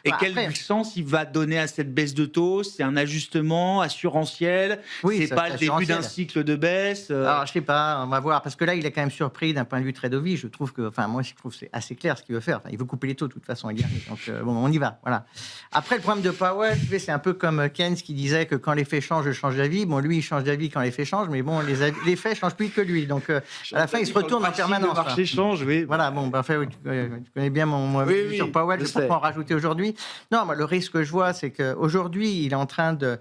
Et quel sens il va donner à cette baisse de taux? C'est un ajustement assurantiel? C'est pas le début d'un cycle de baisse? Alors, je sais pas, on va voir. Parce que là, il est quand même surpris d'un point de vue très dovish. Je trouve que c'est assez clair ce qu'il veut faire. Il veut couper les taux de toute façon. Donc, on y va. Voilà. Après, le problème de Powell, c'est un peu comme Keynes qui disait que quand les faits changent, je change d'avis. Bon, lui, il change d'avis quand les faits changent, mais bon, les faits changent plus que lui. Donc, à la fin, il se retourne en permanence. Le marché change, oui. Voilà, tu connais bien mon avis sur Powell. Je ne peux pas en rajouter aujourd'hui. Non, moi, le risque que je vois, c'est qu'aujourd'hui, il est en train de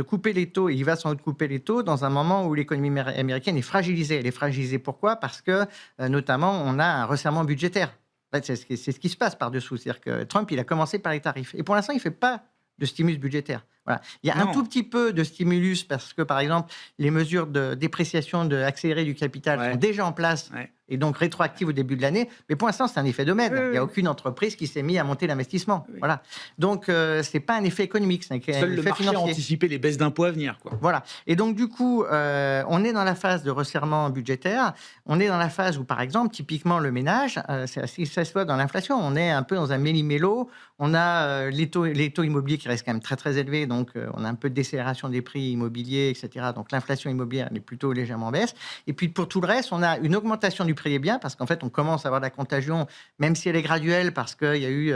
couper les taux, et il va sans doute couper les taux dans un moment où l'économie américaine est fragilisée. Elle est fragilisée pourquoi? Parce que, notamment, on a un resserrement budgétaire. En fait, c'est ce qui se passe par-dessous. C'est-à-dire que Trump, il a commencé par les tarifs. Et pour l'instant, il ne fait pas de stimulus budgétaire. Voilà. Il y a un tout petit peu de stimulus parce que, par exemple, les mesures de dépréciation accélérée du capital sont déjà en place et donc rétroactives au début de l'année. Mais pour l'instant, c'est un effet domaine. Il n'y a aucune entreprise qui s'est mise à monter l'investissement. Voilà. Donc, ce n'est pas un effet économique, c'est un effet financier. Seul le marché a anticipé les baisses d'impôts à venir. Voilà. Et donc, du coup, on est dans la phase de resserrement budgétaire. On est dans la phase où, par exemple, typiquement, le ménage, ça se voit dans l'inflation. On est un peu dans un méli-mélo. On a les taux immobiliers qui restent quand même très, très élevés. Donc, on a un peu de décélération des prix immobiliers, etc. Donc, l'inflation immobilière est plutôt légèrement en baisse. Et puis, pour tout le reste, on a une augmentation du prix des biens parce qu'en fait, on commence à avoir de la contagion, même si elle est graduelle, parce qu'il y a eu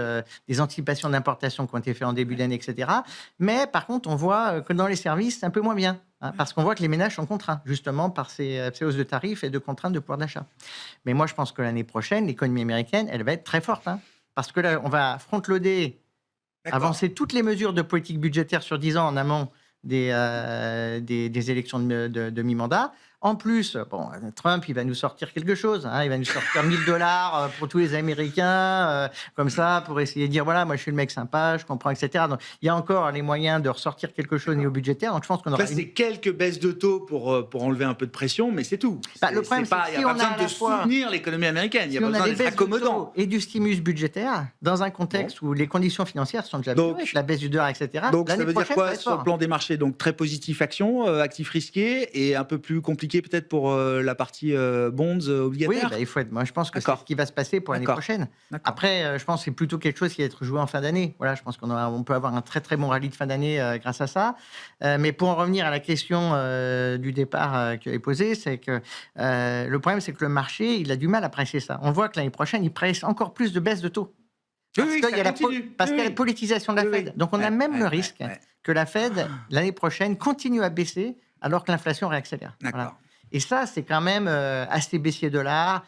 des anticipations d'importation qui ont été faites en début d'année, etc. Mais par contre, on voit que dans les services, c'est un peu moins bien. Parce qu'on voit que les ménages sont contraints, justement, par ces hausses de tarifs et de contraintes de pouvoir d'achat. Mais moi, je pense que l'année prochaine, l'économie américaine, elle va être très forte. Parce que là, on va front-loader, avancer toutes les mesures de politique budgétaire sur 10 ans en amont des élections de mi-mandat. En plus, Trump, il va nous sortir quelque chose. Il va nous sortir $1 000 pour tous les Américains, comme ça, pour essayer de dire, voilà, moi, je suis le mec sympa, je comprends, etc. Donc, il y a encore les moyens de ressortir quelque chose au niveau budgétaire. Donc, je pense qu'on aura... c'est quelques baisses de taux pour enlever un peu de pression, mais c'est tout. Le problème, c'est qu'il n'y a pas besoin de soutenir l'économie américaine. Il y a besoin d'être accommodant. Et du stimulus budgétaire, dans un contexte où les conditions financières sont déjà bien, la baisse du dollar, etc. Donc, ça veut dire quoi sur le plan des marchés? Donc, très positif action, actifs risqués, et un peu plus compliqué peut-être pour la partie bonds obligataires. Oui, il faut être. Moi, je pense que c'est ce qui va se passer pour l'année prochaine. Après, je pense que c'est plutôt quelque chose qui va être joué en fin d'année. Voilà, je pense qu'on peut avoir un très très bon rallye de fin d'année grâce à ça. Mais pour en revenir à la question du départ qui est posée, c'est que le problème, c'est que le marché, il a du mal à presser ça. On voit que l'année prochaine, il presse encore plus de baisse de taux. Parce qu'il y a la politisation de la Fed. Donc, on a même le risque que la Fed, l'année prochaine, continue à baisser alors que l'inflation réaccélère. Voilà. Et ça, c'est quand même assez baissier dollar.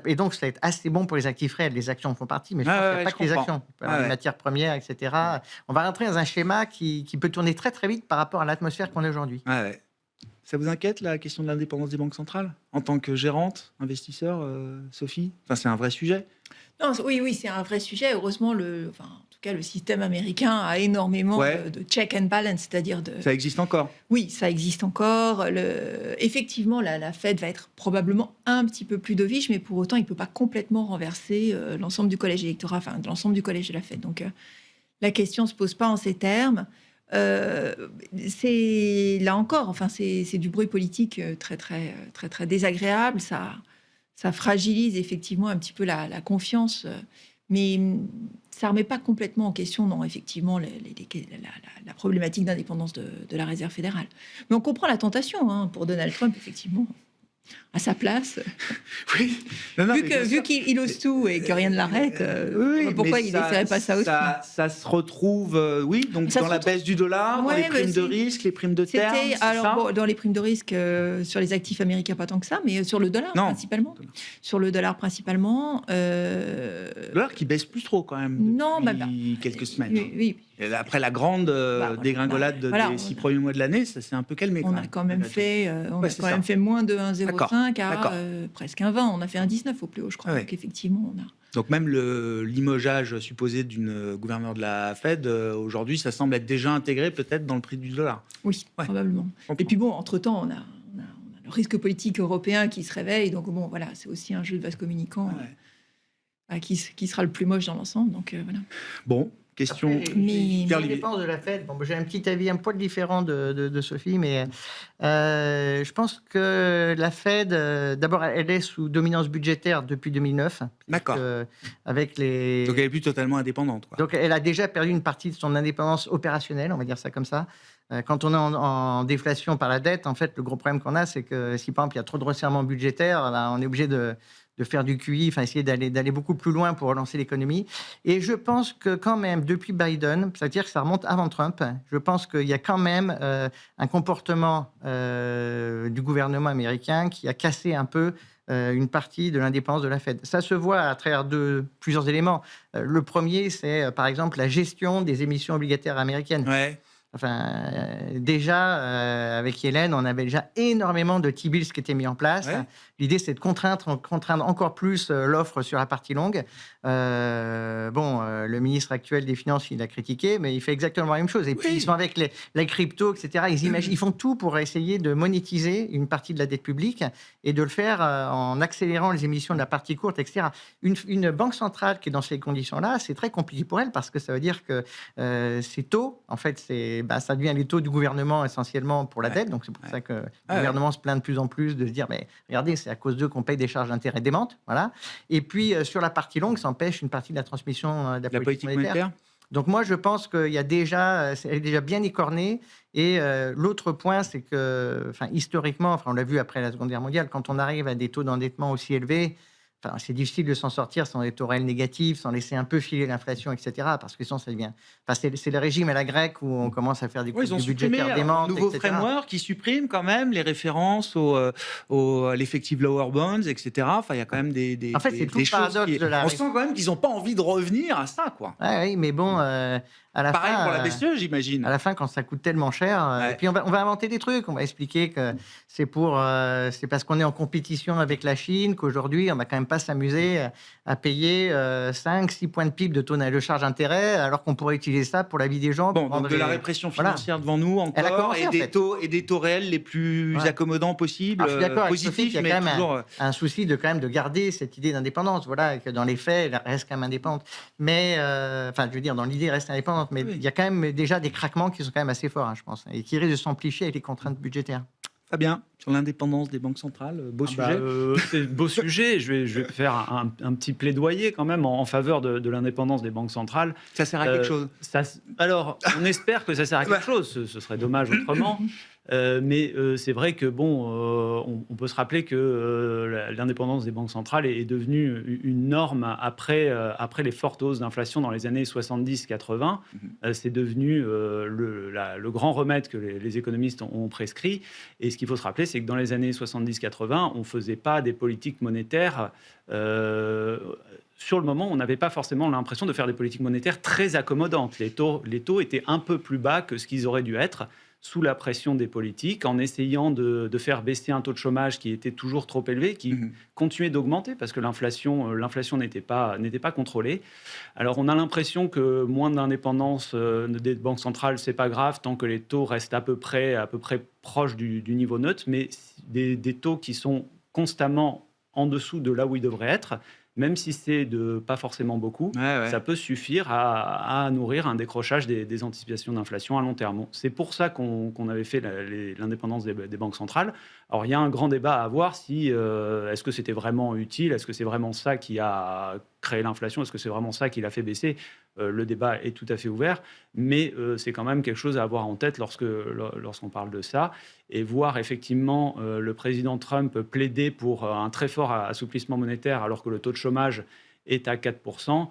Et donc, ça va être assez bon pour les actifs réels. Les actions en font partie, mais je pense qu'il n'y a pas que les actions. Il peut y avoir les matières premières, etc. On va rentrer dans un schéma qui peut tourner très, très vite par rapport à l'atmosphère qu'on a aujourd'hui. Ça vous inquiète, la question de l'indépendance des banques centrales? En tant que gérante, investisseur, Sophie? C'est un vrai sujet. Non, oui, c'est un vrai sujet. Heureusement, en tout cas, le système américain a énormément de check and balance, c'est-à-dire de... Ça existe encore? Oui, ça existe encore. Effectivement, la Fed va être probablement un petit peu plus dovish, mais pour autant, il ne peut pas complètement renverser l'ensemble du collège électoral, enfin, l'ensemble du collège de la Fed. Donc, la question ne se pose pas en ces termes. C'est là encore, enfin, c'est du bruit politique très, très, très, très désagréable. Ça fragilise effectivement un petit peu la confiance, mais ça ne remet pas complètement en question, non, effectivement, la problématique d'indépendance de la Réserve fédérale. Mais on comprend la tentation pour Donald Trump, effectivement, à sa place. Oui. Vu qu'il ose tout et que rien ne l'arrête, pourquoi il n'essaierait pas ça aussi? Ça se retrouve, donc dans la baisse du dollar, dans les primes de risque, les primes de terme. Alors, dans les primes de risque, sur les actifs américains, pas tant que ça, mais sur le dollar principalement. Sur le dollar principalement. Le dollar qui baisse plus trop quand même depuis quelques semaines. Oui. Et après la grande dégringolade des 6 premiers mois de l'année, ça s'est un peu calmé. On a quand même fait moins de 1,05 à presque un 20. On a fait un 19 au plus haut, je crois. Donc effectivement, on a... Donc même le limogeage supposé d'une gouverneure de la Fed, aujourd'hui, ça semble être déjà intégré peut-être dans le prix du dollar. Oui, probablement. Et puis bon, entre-temps, on a le risque politique européen qui se réveille. Donc bon, voilà, c'est aussi un jeu de vase communicant qui sera le plus moche dans l'ensemble. Donc voilà. Bon. Question. La dépense de la Fed. Bon, j'ai un petit avis un poil différent de Sophie, mais je pense que la Fed, d'abord, elle est sous dominance budgétaire depuis 2009. D'accord. Avec les... Donc elle est plus totalement indépendante. Donc elle a déjà perdu une partie de son indépendance opérationnelle, on va dire ça comme ça. Quand on est en déflation par la dette, en fait, le gros problème qu'on a, c'est que si par exemple il y a trop de resserrement budgétaire, on est obligé de faire du QI, enfin essayer d'aller beaucoup plus loin pour relancer l'économie. Et je pense que quand même, depuis Biden, c'est-à-dire que ça remonte avant Trump, je pense qu'il y a quand même un comportement du gouvernement américain qui a cassé un peu une partie de l'indépendance de la Fed. Ça se voit à travers plusieurs éléments. Le premier, c'est par exemple la gestion des émissions obligataires américaines. Ouais. Enfin, déjà, avec Yellen, on avait déjà énormément de T-bills qui étaient mis en place. Ouais. L'idée, c'est de contraindre encore plus l'offre sur la partie longue. Le ministre actuel des Finances, il a critiqué, mais il fait exactement la même chose. Et puis, ils sont avec la crypto, etc. Ils font tout pour essayer de monétiser une partie de la dette publique et de le faire en accélérant les émissions de la partie courte, etc. Une banque centrale qui est dans ces conditions-là, c'est très compliqué pour elle parce que ça veut dire que ces taux, en fait, ça devient les taux du gouvernement essentiellement pour la dette. Donc, c'est pour ça que le gouvernement se plaint de plus en plus de se dire, mais regardez, c'est à cause d'eux qu'on paye des charges d'intérêt démentes. Voilà. Et puis, sur la partie longue, ça empêche une partie de la transmission de la politique monétaire. Donc, moi, je pense qu'elle est déjà bien écornée. Et l'autre point, c'est que, historiquement, on l'a vu après la Seconde Guerre mondiale, quand on arrive à des taux d'endettement aussi élevés, c'est difficile de s'en sortir sans des taux réels négatifs, sans laisser un peu filer l'inflation, etc. Parce que sinon, ça devient... c'est le régime à la grecque où on commence à faire des coupes budgétaires démentes, nouveau etc. framework qui supprime quand même les références à l'effective lower bonds, etc. Il y a quand même des c'est tout le paradoxe de la... On sent quand même qu'ils n'ont pas envie de revenir à ça, quoi. Oui, mais bon... à la Pareil fin, pour la BCE, j'imagine. À la fin, quand ça coûte tellement cher, et puis on va inventer des trucs. On va expliquer que c'est parce qu'on est en compétition avec la Chine qu'aujourd'hui, on va quand même pas s'amuser à payer 5-6 points de PIB de taux de charge d'intérêt, alors qu'on pourrait utiliser ça pour la vie des gens. Donc de la répression financière devant nous encore, et des taux réels les plus accommodants possibles, je suis d'accord positifs, il y a quand même un souci de garder cette idée d'indépendance. Voilà, que dans les faits, elle reste quand même indépendante. Mais, dans l'idée, elle reste indépendante. Mais il y a quand même déjà des craquements qui sont quand même assez forts, je pense, et qui risquent de s'amplifier avec les contraintes budgétaires. Fabien, sur l'indépendance des banques centrales, beau sujet. C'est un beau sujet. Je vais faire un petit plaidoyer quand même en faveur de l'indépendance des banques centrales. Ça sert à quelque chose. Alors, on espère que ça sert à quelque chose. Ce serait dommage autrement. Mais c'est vrai que on peut se rappeler que l'indépendance des banques centrales est devenue une norme après les fortes hausses d'inflation dans les années 70-80. C'est devenu le grand remède que les économistes ont prescrit. Et ce qu'il faut se rappeler, c'est que dans les années 70-80, on ne faisait pas des politiques monétaires. Sur le moment, on n'avait pas forcément l'impression de faire des politiques monétaires très accommodantes. Les taux étaient un peu plus bas que ce qu'ils auraient dû être. sous la pression des politiques, en essayant de faire baisser un taux de chômage qui était toujours trop élevé, qui continuait d'augmenter parce que l'inflation n'était pas contrôlée. Alors on a l'impression que moins d'indépendance des banques centrales, c'est pas grave tant que les taux restent à peu près proches du niveau neutre, mais des taux qui sont constamment en dessous de là où ils devraient être, même si c'est pas forcément beaucoup, ça peut suffire à nourrir un décrochage des anticipations d'inflation à long terme. C'est pour ça qu'on avait fait l'indépendance des banques centrales. Alors, il y a un grand débat à avoir si est-ce que c'était vraiment utile, est-ce que c'est vraiment ça qui a créé l'inflation, est-ce que c'est vraiment ça qui l'a fait baisser. Le débat est tout à fait ouvert, mais c'est quand même quelque chose à avoir en tête lorsqu'on parle de ça. Et voir effectivement le président Trump plaider pour un très fort assouplissement monétaire alors que le taux de chômage est à 4%,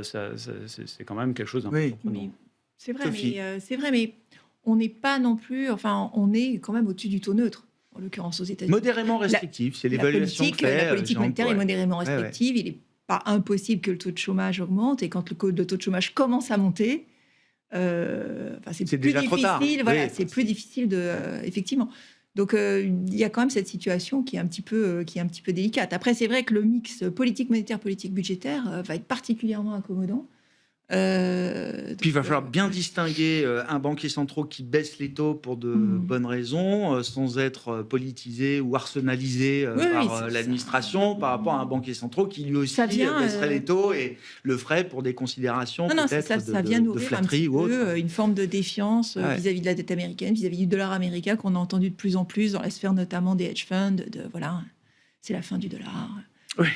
c'est quand même quelque chose d'un peu surprenant. C'est vrai, mais on n'est pas non plus... Enfin, on est quand même au-dessus du taux neutre, en l'occurrence aux États-Unis. Modérément restrictif, c'est l'évaluation que fait. La politique monétaire est modérément restrictive. Il n'est pas impossible que le taux de chômage augmente. Et quand le taux de chômage commence à monter... c'est déjà trop tard. C'est plus difficile effectivement. Donc il y a quand même cette situation qui est un petit peu délicate. Après, c'est vrai que le mix politique monétaire, politique budgétaire va être particulièrement accommodant. Puis il va falloir bien distinguer un banquier central qui baisse les taux pour de bonnes raisons, sans être politisé ou arsenalisé par l'administration, par rapport à un banquier central qui lui aussi baisserait les taux et le ferait pour des considérations de flatterie ou autre. Une forme de défiance vis-à-vis de la dette américaine, vis-à-vis du dollar américain qu'on a entendu de plus en plus dans la sphère notamment des hedge funds. Voilà, c'est la fin du dollar. Oui.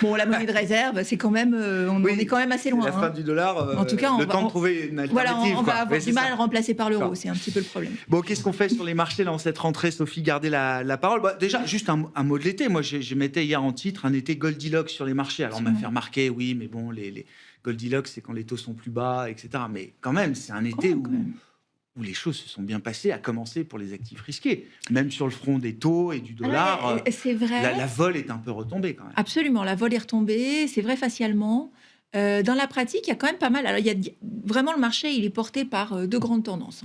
Bon, la monnaie de réserve, c'est quand même, on est quand même assez loin. La fin du dollar, en tout cas, le temps de trouver une alternative. Voilà, on va avoir du mal à le remplacer par l'euro, c'est un petit peu le problème. Bon, qu'est-ce qu'on fait sur les marchés là, en cette rentrée? Sophie, gardez la parole. Déjà, juste un mot de l'été. Moi, je mettais hier en titre un été Goldilocks sur les marchés. Alors, on m'a fait remarquer, oui, mais bon, les Goldilocks, c'est quand les taux sont plus bas, etc. Mais quand même, c'est un été où les choses se sont bien passées, à commencer pour les actifs risqués. Même sur le front des taux et du dollar, c'est vrai. La vol est un peu retombée quand même. Absolument, la vol est retombée, c'est vrai facialement. Dans la pratique, il y a quand même pas mal. Alors, vraiment, le marché, il est porté par deux grandes tendances.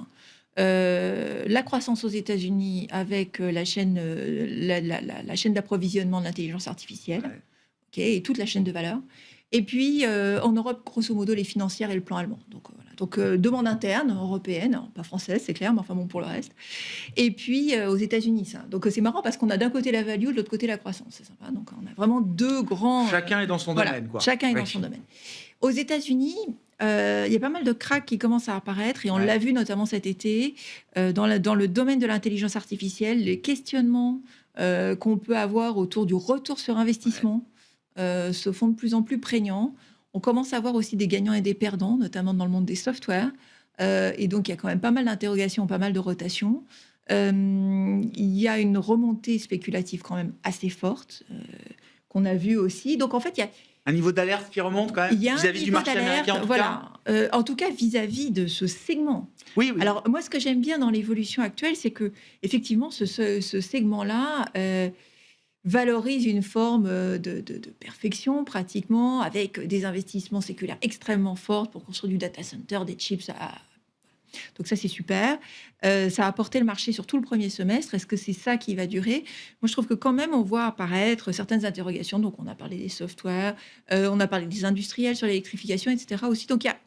La croissance aux États-Unis avec la chaîne d'approvisionnement de l'intelligence artificielle, et toute la chaîne de valeur. Et puis, en Europe, grosso modo, les financières et le plan allemand. Donc, demande interne, européenne, pas française, c'est clair, mais enfin bon, pour le reste. Et puis, aux États-Unis, ça. Donc, c'est marrant parce qu'on a d'un côté la value, de l'autre côté la croissance. C'est sympa. Donc, on a vraiment deux grands... Chacun est dans son domaine, quoi. Chacun est dans son domaine. Aux États-Unis, il y a pas mal de cracks qui commencent à apparaître, et on l'a vu notamment cet été, dans le domaine de l'intelligence artificielle, les questionnements qu'on peut avoir autour du retour sur investissement se font de plus en plus prégnants. On commence à voir aussi des gagnants et des perdants, notamment dans le monde des softwares. Et donc, il y a quand même pas mal d'interrogations, pas mal de rotations. Il y a une remontée spéculative quand même assez forte qu'on a vue aussi. Donc, en fait, il y a... Un niveau d'alerte qui remonte quand même vis-à-vis du marché américain, en tout cas, vis-à-vis de ce segment. Oui. Alors, moi, ce que j'aime bien dans l'évolution actuelle, c'est que effectivement, ce segment-là... valorise une forme de perfection pratiquement, avec des investissements séculaires extrêmement forts pour construire du data center, des chips. Donc ça, c'est super. Ça a apporté le marché sur tout le premier semestre. Est-ce que c'est ça qui va durer? Moi, je trouve que quand même, on voit apparaître certaines interrogations. Donc, on a parlé des softwares, on a parlé des industriels sur l'électrification, etc. aussi. Donc, il y a...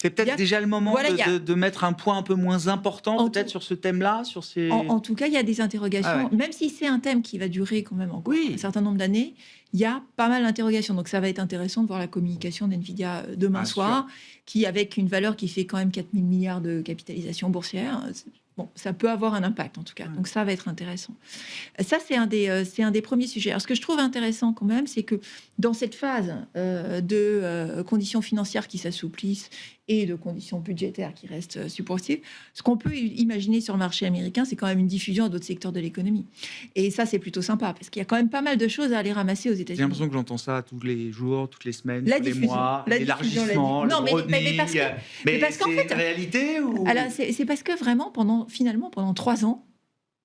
C'est peut-être déjà le moment de mettre un point un peu moins important peut-être sur ce thème-là, sur ces... En tout cas, il y a des interrogations. Même si c'est un thème qui va durer quand même encore un certain nombre d'années, il y a pas mal d'interrogations. Donc, ça va être intéressant de voir la communication d'NVIDIA demain soir, qui, avec une valeur qui fait quand même 4 000 milliards de capitalisation boursière, bon, ça peut avoir un impact en tout cas. Donc, ça va être intéressant. Ça, c'est un des premiers sujets. Alors, ce que je trouve intéressant quand même, c'est que dans cette phase de conditions financières qui s'assouplissent et de conditions budgétaires qui restent supportives, ce qu'on peut imaginer sur le marché américain, c'est quand même une diffusion à d'autres secteurs de l'économie. Et ça, c'est plutôt sympa, parce qu'il y a quand même pas mal de choses à aller ramasser aux États-Unis. J'ai l'impression que j'entends ça tous les jours, toutes les semaines, tous les mois, l'élargissement, non, mais parce qu'en fait, c'est une réalité ou... Alors, c'est parce que vraiment, pendant 3 ans,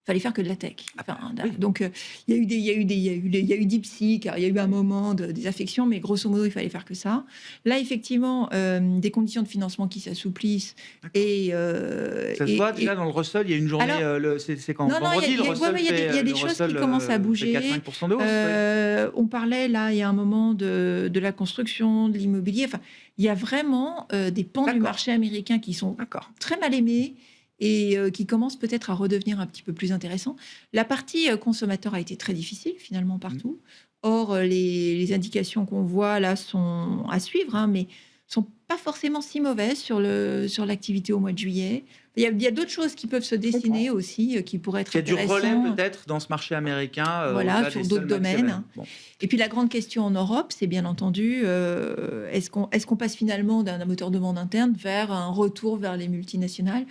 fallait faire que de la tech. Oui. Donc, il y a eu DeepSeek, il y a eu un moment de désaffection, mais grosso modo, il fallait faire que ça. Là, effectivement, des conditions de financement qui s'assouplissent. Et, Ça se voit déjà dans le Russell, il y a une journée, c'est quand Non, vendredi, il y a- le Russell ouais, il y a des- il y a des le choses qui Russell, commencent à bouger. fait 4-5% de hausse. On parlait là, il y a un moment de la construction, de l'immobilier. Enfin, il y a vraiment des pans du D'accord. marché américain qui sont D'accord. très mal aimés et qui commencent peut-être à redevenir un petit peu plus intéressants. La partie consommateur a été très difficile finalement partout. Or, les indications qu'on voit là sont à suivre, hein, mais sont pas forcément si mauvaises sur l'activité au mois de juillet. Il y a d'autres choses qui peuvent se dessiner aussi, qui pourraient être Il y a du relais intéressantes. peut-être dans ce marché américain. Voilà, au-delà sur des d'autres seuls domaines. Max Event. Bon. Et puis la grande question en Europe, c'est bien entendu, est-ce qu'on passe finalement d'un moteur de demande interne vers un retour vers les multinationales?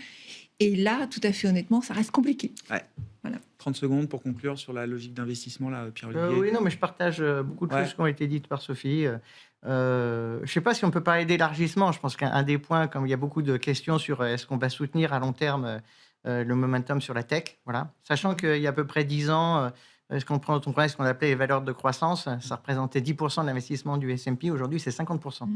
Et là, tout à fait honnêtement, ça reste compliqué. 30 secondes pour conclure sur la logique d'investissement, là, Pierre-Olivier. Oui, non, mais je partage beaucoup de Ouais. choses qui ont été dites par Sophie. Je ne sais pas si on peut parler d'élargissement. Je pense qu'un des points, comme il y a beaucoup de questions sur est-ce qu'on va soutenir à long terme le momentum sur la tech, voilà. Sachant qu'il y a à peu près 10 ans, ce qu'on prend ce qu'on appelait les valeurs de croissance, ça représentait 10% de l'investissement du S&P. Aujourd'hui, c'est 50%.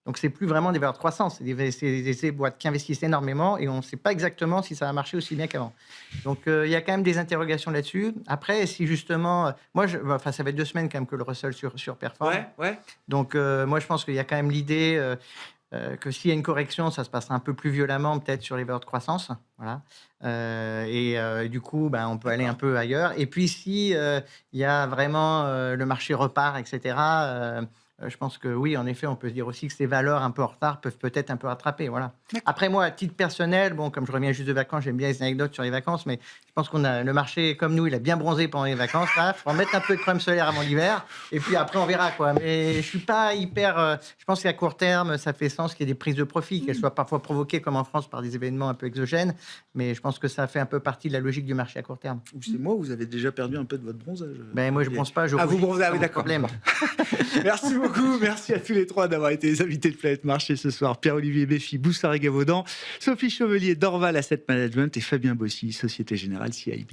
Donc, c'est plus vraiment des valeurs de croissance. C'est des boîtes qui investissent énormément et on ne sait pas exactement si ça va marcher aussi bien qu'avant. Donc, il y a quand même des interrogations là-dessus. Après, si justement... ça fait 2 semaines quand même que le Russell surperforme. Ouais. Donc, moi, je pense qu'il y a quand même l'idée que s'il y a une correction, ça se passera un peu plus violemment, peut-être sur les valeurs de croissance. Voilà. Et du coup, on peut aller un peu ailleurs. Et puis, si il y a vraiment le marché repart, etc., je pense que oui, en effet, on peut se dire aussi que ces valeurs un peu en retard peuvent peut-être un peu rattraper. Voilà. Après, moi, à titre personnel, comme je reviens juste de vacances, j'aime bien les anecdotes sur les vacances, mais je pense qu'on a le marché, comme nous, il a bien bronzé pendant les vacances. Là, il faut en mettre un peu de crème solaire avant l'hiver, et puis après, on verra, quoi. Mais je suis pas hyper... je pense qu'à court terme, ça fait sens qu'il y ait des prises de profit, qu'elles soient parfois provoquées, comme en France, par des événements un peu exogènes, mais je pense que ça fait un peu partie de la logique du marché à court terme. Ou c'est moi, vous avez déjà perdu un peu de votre bronzage. Moi, je bronze pas, je vous rougis, bronzez, c'est pas mon d'accord. problème. Merci beaucoup, merci à tous les trois d'avoir été les invités de Planète Marché ce soir. Pierre-Olivier Béfi, Boussard-et-Gavaudan, Sophie Chevelier d'Orval Asset Management et Fabien Bossy, Société Générale CIB.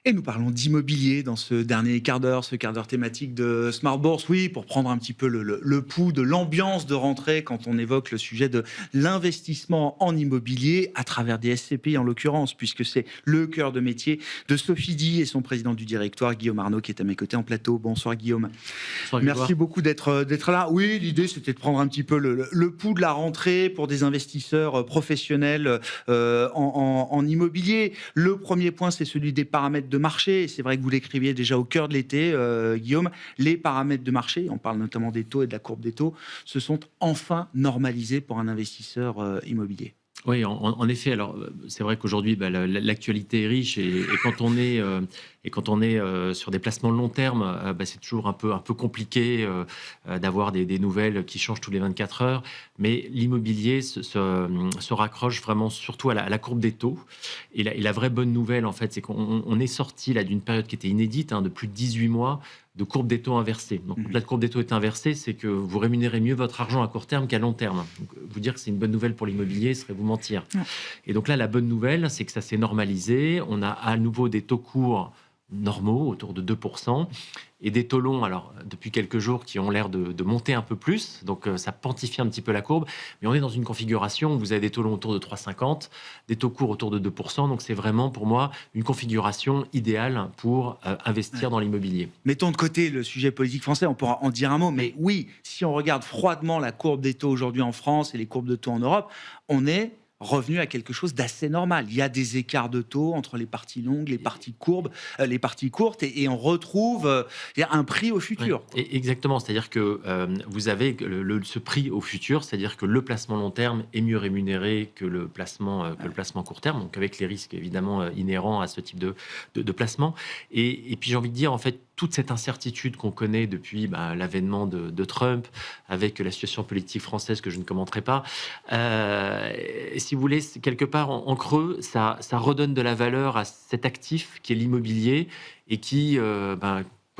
Et nous parlons d'immobilier dans ce dernier quart d'heure, ce quart d'heure thématique de Smart Bourse. Oui, pour prendre un petit peu le pouls de l'ambiance de rentrée quand on évoque le sujet de l'investissement en immobilier à travers des SCPI en l'occurrence, puisque c'est le cœur de métier de Sophie Di et son président du directoire, Guillaume Arnaud, qui est à mes côtés en plateau. Bonsoir Guillaume. Bonsoir, Merci beaucoup d'être là. Oui, l'idée c'était de prendre un petit peu le pouls de la rentrée pour des investisseurs professionnels en immobilier. Le premier point, c'est celui des paramètres de marché. C'est vrai que vous l'écriviez déjà au cœur de l'été, Guillaume. Les paramètres de marché, on parle notamment des taux et de la courbe des taux, se sont enfin normalisés pour un investisseur immobilier. Oui, en effet. Alors, c'est vrai qu'aujourd'hui, l'actualité est riche et quand on est sur des placements de long terme, c'est toujours un peu compliqué d'avoir des nouvelles qui changent tous les 24 heures. Mais l'immobilier se raccroche vraiment surtout à la courbe des taux. Et la vraie bonne nouvelle, en fait, c'est qu'on est sorti là d'une période qui était inédite, de plus de 18 mois, de courbe des taux inversée. Donc, la courbe des taux est inversée, c'est que vous rémunérez mieux votre argent à court terme qu'à long terme. Donc, vous dire que c'est une bonne nouvelle pour l'immobilier serait vous mentir. Ouais. Et donc là, la bonne nouvelle, c'est que ça s'est normalisé. On a à nouveau des taux courts normaux, autour de 2%, et des taux longs, alors depuis quelques jours, qui ont l'air de monter un peu plus, donc ça quantifie un petit peu la courbe, mais on est dans une configuration où vous avez des taux longs autour de 3,50, des taux courts autour de 2%, donc c'est vraiment pour moi une configuration idéale pour investir dans l'immobilier. Mettons de côté le sujet politique français, on pourra en dire un mot, mais oui, si on regarde froidement la courbe des taux aujourd'hui en France et les courbes de taux en Europe, on est revenu à quelque chose d'assez normal. Il y a des écarts de taux entre les parties longues, les parties courbes, les parties courtes, et on retrouve un prix au futur. Oui, exactement, c'est-à-dire que vous avez ce prix au futur, c'est-à-dire que le placement long terme est mieux rémunéré que le placement court terme, donc avec les risques évidemment inhérents à ce type de placement. Et puis j'ai envie de dire, en fait, toute cette incertitude qu'on connaît depuis l'avènement de Trump, avec la situation politique française que je ne commenterai pas, si vous voulez, quelque part en creux, ça redonne de la valeur à cet actif qui est l'immobilier et qui,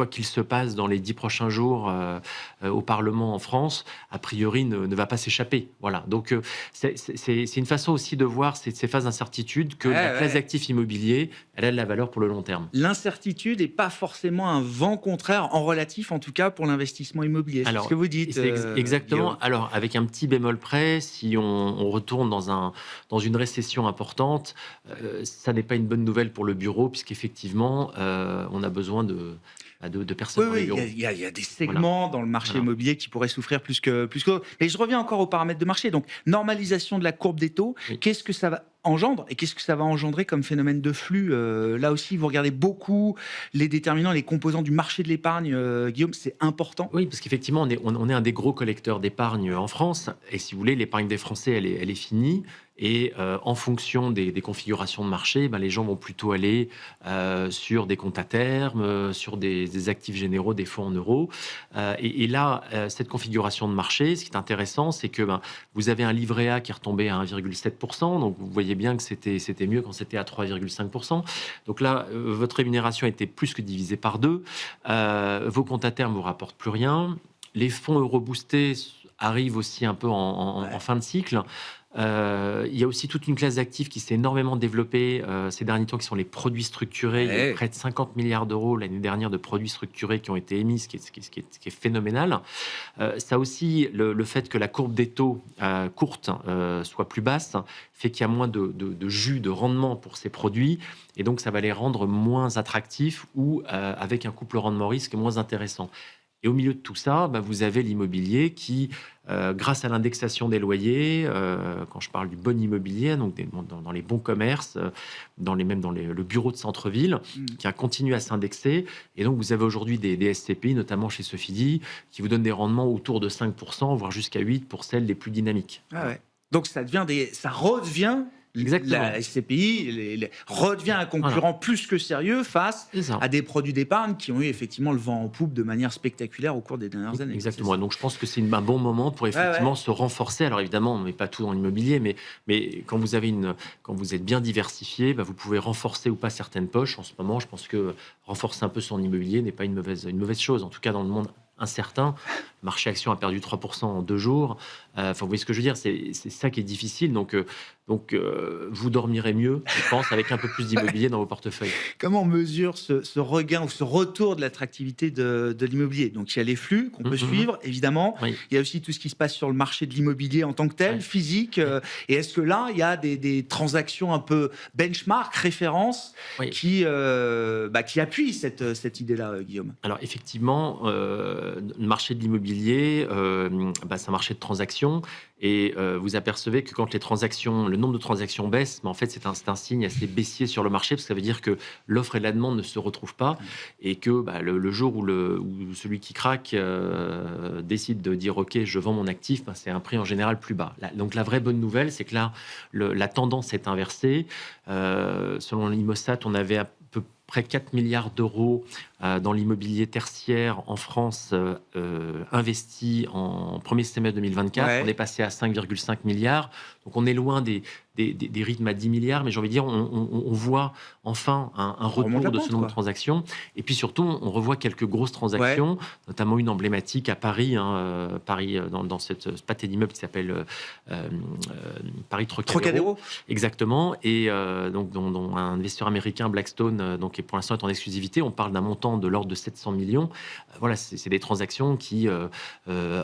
quoi qu'il se passe dans les 10 prochains jours au Parlement en France, a priori ne va pas s'échapper. Voilà. Donc c'est une façon aussi de voir ces phases d'incertitude que la classe d'actifs immobiliers, elle a de la valeur pour le long terme. L'incertitude n'est pas forcément un vent contraire, en relatif en tout cas pour l'investissement immobilier. C'est ce que vous dites. Exactement. Guillaume. Alors avec un petit bémol près, si on retourne dans une récession importante, ça n'est pas une bonne nouvelle pour le bureau, puisqu'effectivement, on a besoin de personnes dans les bureaux. Il y a des segments dans le marché immobilier qui pourraient souffrir plus que. Mais je reviens encore aux paramètres de marché. Donc, normalisation de la courbe des taux. Oui. Qu'est-ce que ça va engendre et qu'est-ce que ça va engendrer comme phénomène de flux? Là aussi, vous regardez beaucoup les déterminants, les composants du marché de l'épargne. Guillaume, c'est important. Oui, parce qu'effectivement, on est un des gros collecteurs d'épargne en France. Et si vous voulez, l'épargne des Français, elle est finie. Et en fonction des configurations de marché, les gens vont plutôt aller sur des comptes à terme, sur des actifs généraux, des fonds en euros. Et là, cette configuration de marché, ce qui est intéressant, c'est que vous avez un livret A qui est retombé à 1,7%. Donc, vous voyez bien que c'était mieux quand c'était à 3,5%. Donc là, votre rémunération a été plus que divisée par 2. Vos comptes à terme ne vous rapportent plus rien. Les fonds euro-boostés arrivent aussi un peu en fin de cycle. Il y a aussi toute une classe d'actifs qui s'est énormément développée ces derniers temps, qui sont les produits structurés. Il y a près de 50 milliards d'euros l'année dernière de produits structurés qui ont été émis, ce qui est phénoménal. Ça aussi, le fait que la courbe des taux courte soit plus basse fait qu'il y a moins de jus, de rendement pour ces produits, et donc ça va les rendre moins attractifs ou avec un couple rendement-risque moins intéressant. Et au milieu de tout ça, vous avez l'immobilier qui, grâce à l'indexation des loyers, quand je parle du bon immobilier, donc dans les bons commerces, même dans le bureau de centre-ville, qui a continué à s'indexer. Et donc, vous avez aujourd'hui des SCPI, notamment chez Sofidy, qui vous donnent des rendements autour de 5%, voire jusqu'à 8% pour celles les plus dynamiques. Ah ouais. Donc, ça redevient... Exactement. La SCPI redevient un concurrent plus que sérieux face à des produits d'épargne qui ont eu effectivement le vent en poupe de manière spectaculaire au cours des dernières années. Exactement. Donc je pense que c'est un bon moment pour effectivement se renforcer. Alors évidemment, on ne met pas tout dans l'immobilier, mais quand vous êtes bien diversifié, vous pouvez renforcer ou pas certaines poches. En ce moment, je pense que renforcer un peu son immobilier n'est pas une mauvaise chose. En tout cas, dans le monde incertain, le marché action a perdu 3% en 2 jours. Vous voyez ce que je veux dire, c'est ça qui est difficile. Donc vous dormirez mieux, je pense, avec un peu plus d'immobilier dans vos portefeuilles. Comment on mesure ce regain ou ce retour de l'attractivité de l'immobilier? Donc il y a les flux qu'on peut suivre, évidemment. Oui. Il y a aussi tout ce qui se passe sur le marché de l'immobilier en tant que tel, physique. Et est-ce que là, il y a des transactions un peu benchmark, références, qui appuient cette idée-là, Guillaume? Alors effectivement, le marché de l'immobilier, c'est un marché de transactions. Et vous apercevez que quand le nombre de transactions baisse, en fait, c'est un signe assez baissier sur le marché, parce que ça veut dire que l'offre et la demande ne se retrouvent pas, et que le jour où celui qui craque décide de dire « Ok, je vends mon actif », c'est un prix en général plus bas. Donc la vraie bonne nouvelle, c'est que là, la tendance est inversée. Selon l'Imostat, on avait à peu près 4 milliards d'euros dans l'immobilier tertiaire en France investi en premier semestre 2024. On est passé à 5,5 milliards. Donc on est loin des rythmes à 10 milliards, mais j'ai envie de dire, on voit enfin un retour de ce nombre de transactions. Et puis surtout, on revoit quelques grosses transactions, notamment une emblématique à Paris, Paris dans cette pâté d'immeuble qui s'appelle Paris Trocadéro. Exactement. Et donc dont un investisseur américain, Blackstone, qui pour l'instant est en exclusivité. On parle d'un montant de l'ordre de 700 millions. Voilà, c'est des transactions qui,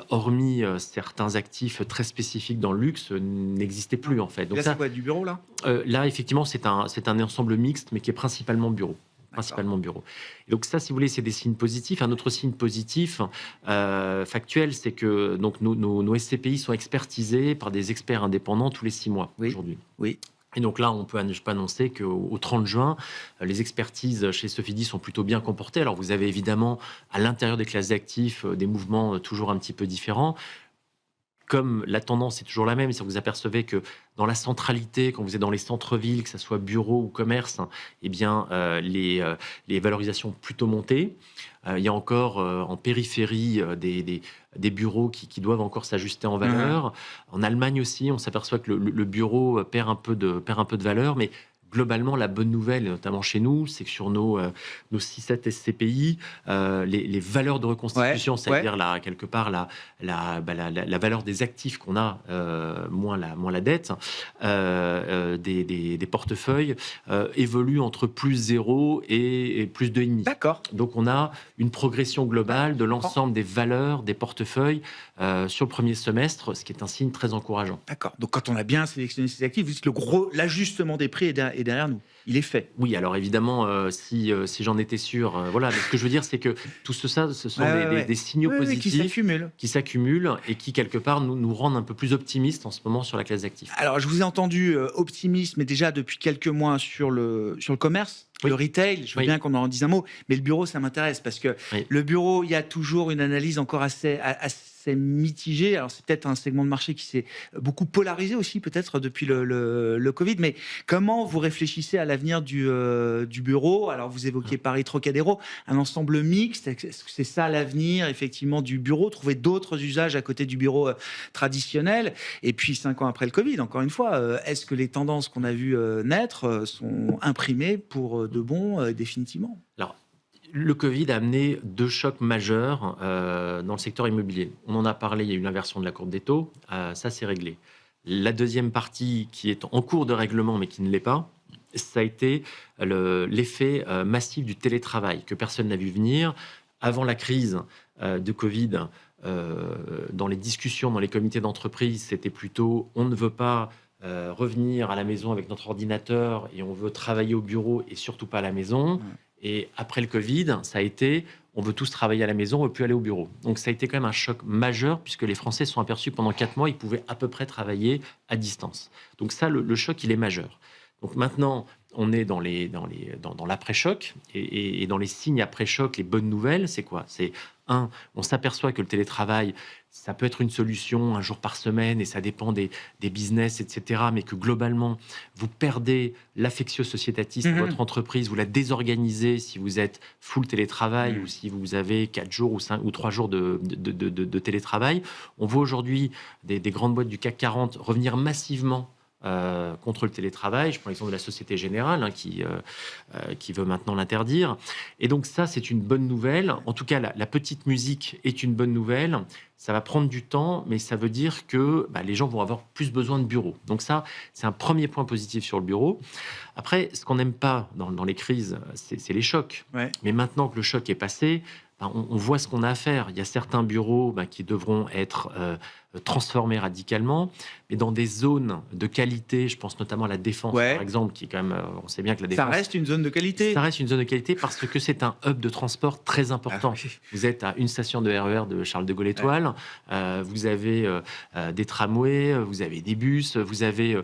hormis certains actifs très spécifiques dans le luxe, n'existaient plus en fait. Donc là, c'est quoi, du bureau là? Là, effectivement, c'est un ensemble mixte, mais qui est principalement bureau. Et donc ça, si vous voulez, c'est des signes positifs. Un autre signe positif factuel, c'est que donc nos SCPI sont expertisés par des experts indépendants tous les 6 mois aujourd'hui. Oui. Et donc là, je peux annoncer qu'au 30 juin, les expertises chez Sofidy sont plutôt bien comportées. Alors vous avez évidemment à l'intérieur des classes d'actifs des mouvements toujours un petit peu différents. Comme la tendance est toujours la même, c'est que vous apercevez que dans la centralité, quand vous êtes dans les centres-villes, que ce soit bureau ou commerce, eh bien, les valorisations ont plutôt monté. Il y a encore en périphérie des bureaux qui doivent encore s'ajuster en valeur. En Allemagne aussi, on s'aperçoit que le bureau perd un peu de valeur, mais globalement, la bonne nouvelle, notamment chez nous, c'est que sur nos 6-7 SCPI, les valeurs de reconstitution, c'est-à-dire quelque part la valeur des actifs qu'on a, moins la dette, des portefeuilles, évoluent entre plus 0 et plus 2,5. D'accord. Donc on a une progression globale de l'ensemble des valeurs des portefeuilles sur le premier semestre, ce qui est un signe très encourageant. D'accord. Donc quand on a bien sélectionné ces actifs, vous dites que l'ajustement des prix est derrière nous. Il est fait. Oui, alors évidemment, si j'en étais sûr, voilà. Mais ce que je veux dire, c'est que tout ça, ce sont des signaux positifs qui s'accumulent et qui, quelque part, nous rendent un peu plus optimistes en ce moment sur la classe d'actifs. Alors, je vous ai entendu optimiste, mais déjà depuis quelques mois sur le commerce. Le retail, je veux bien qu'on en dise un mot, mais le bureau, ça m'intéresse parce que le bureau, il y a toujours une analyse encore assez mitigée. Alors, c'est peut-être un segment de marché qui s'est beaucoup polarisé aussi, peut-être depuis le Covid. Mais comment vous réfléchissez à l'avenir du bureau? Alors, vous évoquiez Paris Trocadéro, un ensemble mixte. Est-ce que c'est ça l'avenir, effectivement, du bureau? Trouver d'autres usages à côté du bureau traditionnel? Et puis, 5 ans après le Covid, encore une fois, est-ce que les tendances qu'on a vues naître sont imprimées pour de bon, définitivement? Alors, le Covid a amené 2 chocs majeurs dans le secteur immobilier. On en a parlé, il y a eu l'inversion de la courbe des taux, ça c'est réglé. La deuxième partie qui est en cours de règlement mais qui ne l'est pas, ça a été l'effet massif du télétravail que personne n'a vu venir. Avant la crise de Covid, dans les discussions, dans les comités d'entreprise, c'était plutôt on ne veut pas revenir à la maison avec notre ordinateur et on veut travailler au bureau et surtout pas à la maison. Et après le Covid, ça a été on veut tous travailler à la maison, on ne veut plus aller au bureau. Donc ça a été quand même un choc majeur puisque les Français se sont aperçus que pendant 4 mois, ils pouvaient à peu près travailler à distance. Donc ça, le choc, il est majeur. Donc maintenant, on est dans l'après-choc et dans les signes après-choc, les bonnes nouvelles, c'est quoi? C'est on s'aperçoit que le télétravail, ça peut être une solution 1 jour par semaine et ça dépend des business, etc. Mais que globalement, vous perdez l'affectio societatis de votre entreprise, vous la désorganisez si vous êtes full télétravail ou si vous avez 4 jours ou 5 ou 3 jours de télétravail. On voit aujourd'hui des grandes boîtes du CAC 40 revenir massivement contre le télétravail. Je prends l'exemple de la Société Générale qui veut maintenant l'interdire. Et donc ça, c'est une bonne nouvelle. En tout cas, la petite musique est une bonne nouvelle. Ça va prendre du temps, mais ça veut dire que les gens vont avoir plus besoin de bureaux. Donc ça, c'est un premier point positif sur le bureau. Après, ce qu'on n'aime pas dans les crises, c'est les chocs. Ouais. Mais maintenant que le choc est passé, on voit ce qu'on a à faire. Il y a certains bureaux qui devront être transformés radicalement, mais dans des zones de qualité, je pense notamment à la Défense, par exemple, qui est quand même, on sait bien que la Défense... Ça reste une zone de qualité. Ça reste une zone de qualité parce que c'est un hub de transport très important. Vous êtes à une station de RER de Charles de Gaulle Étoile, vous avez des tramways, vous avez des bus, vous avez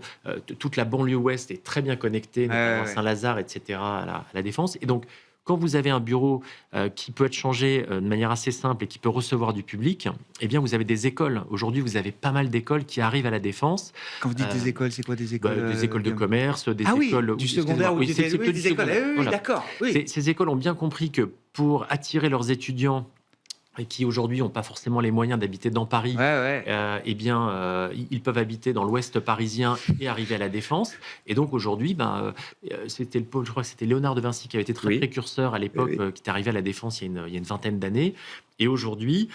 toute la banlieue ouest est très bien connectée, notamment Saint-Lazare, etc., à la Défense. Et donc, quand vous avez un bureau qui peut être changé de manière assez simple et qui peut recevoir du public, eh bien, vous avez des écoles. Aujourd'hui, vous avez pas mal d'écoles qui arrivent à la Défense. Quand vous dites des écoles, c'est quoi des écoles? Des écoles de commerce, des écoles... du secondaire ou des écoles. Oui, d'accord. Oui. Ces écoles ont bien compris que pour attirer leurs étudiants et qui aujourd'hui n'ont pas forcément les moyens d'habiter dans Paris, eh bien, ils peuvent habiter dans l'ouest parisien et arriver à la Défense. Et donc aujourd'hui, je crois que c'était Léonard de Vinci qui avait été très précurseur à l'époque, qui est arrivé à la Défense il y a une vingtaine d'années. Et aujourd'hui...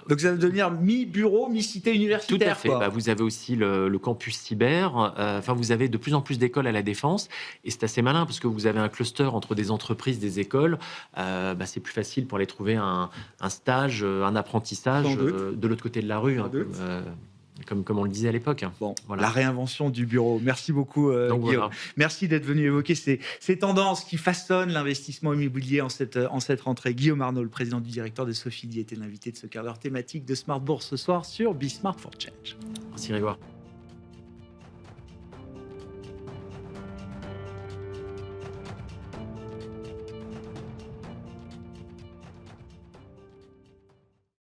Donc ça va devenir mi-bureau, mi-cité universitaire. Tout à fait. Vous avez aussi le campus cyber. Vous avez de plus en plus d'écoles à la Défense. Et c'est assez malin parce que vous avez un cluster entre des entreprises, des écoles. C'est plus facile pour aller trouver un stage, un apprentissage de l'autre côté de la rue. Comme on le disait à l'époque. Bon, la réinvention du bureau. Merci beaucoup, Guillaume. Voilà. Merci d'être venu évoquer ces tendances qui façonnent l'investissement immobilier en cette rentrée. Guillaume Arnaud, le président du directeur de Sofidy, était l'invité de ce quart d'heure thématique de Smart Bourse ce soir sur Be Smart for Change. Merci Grégoire.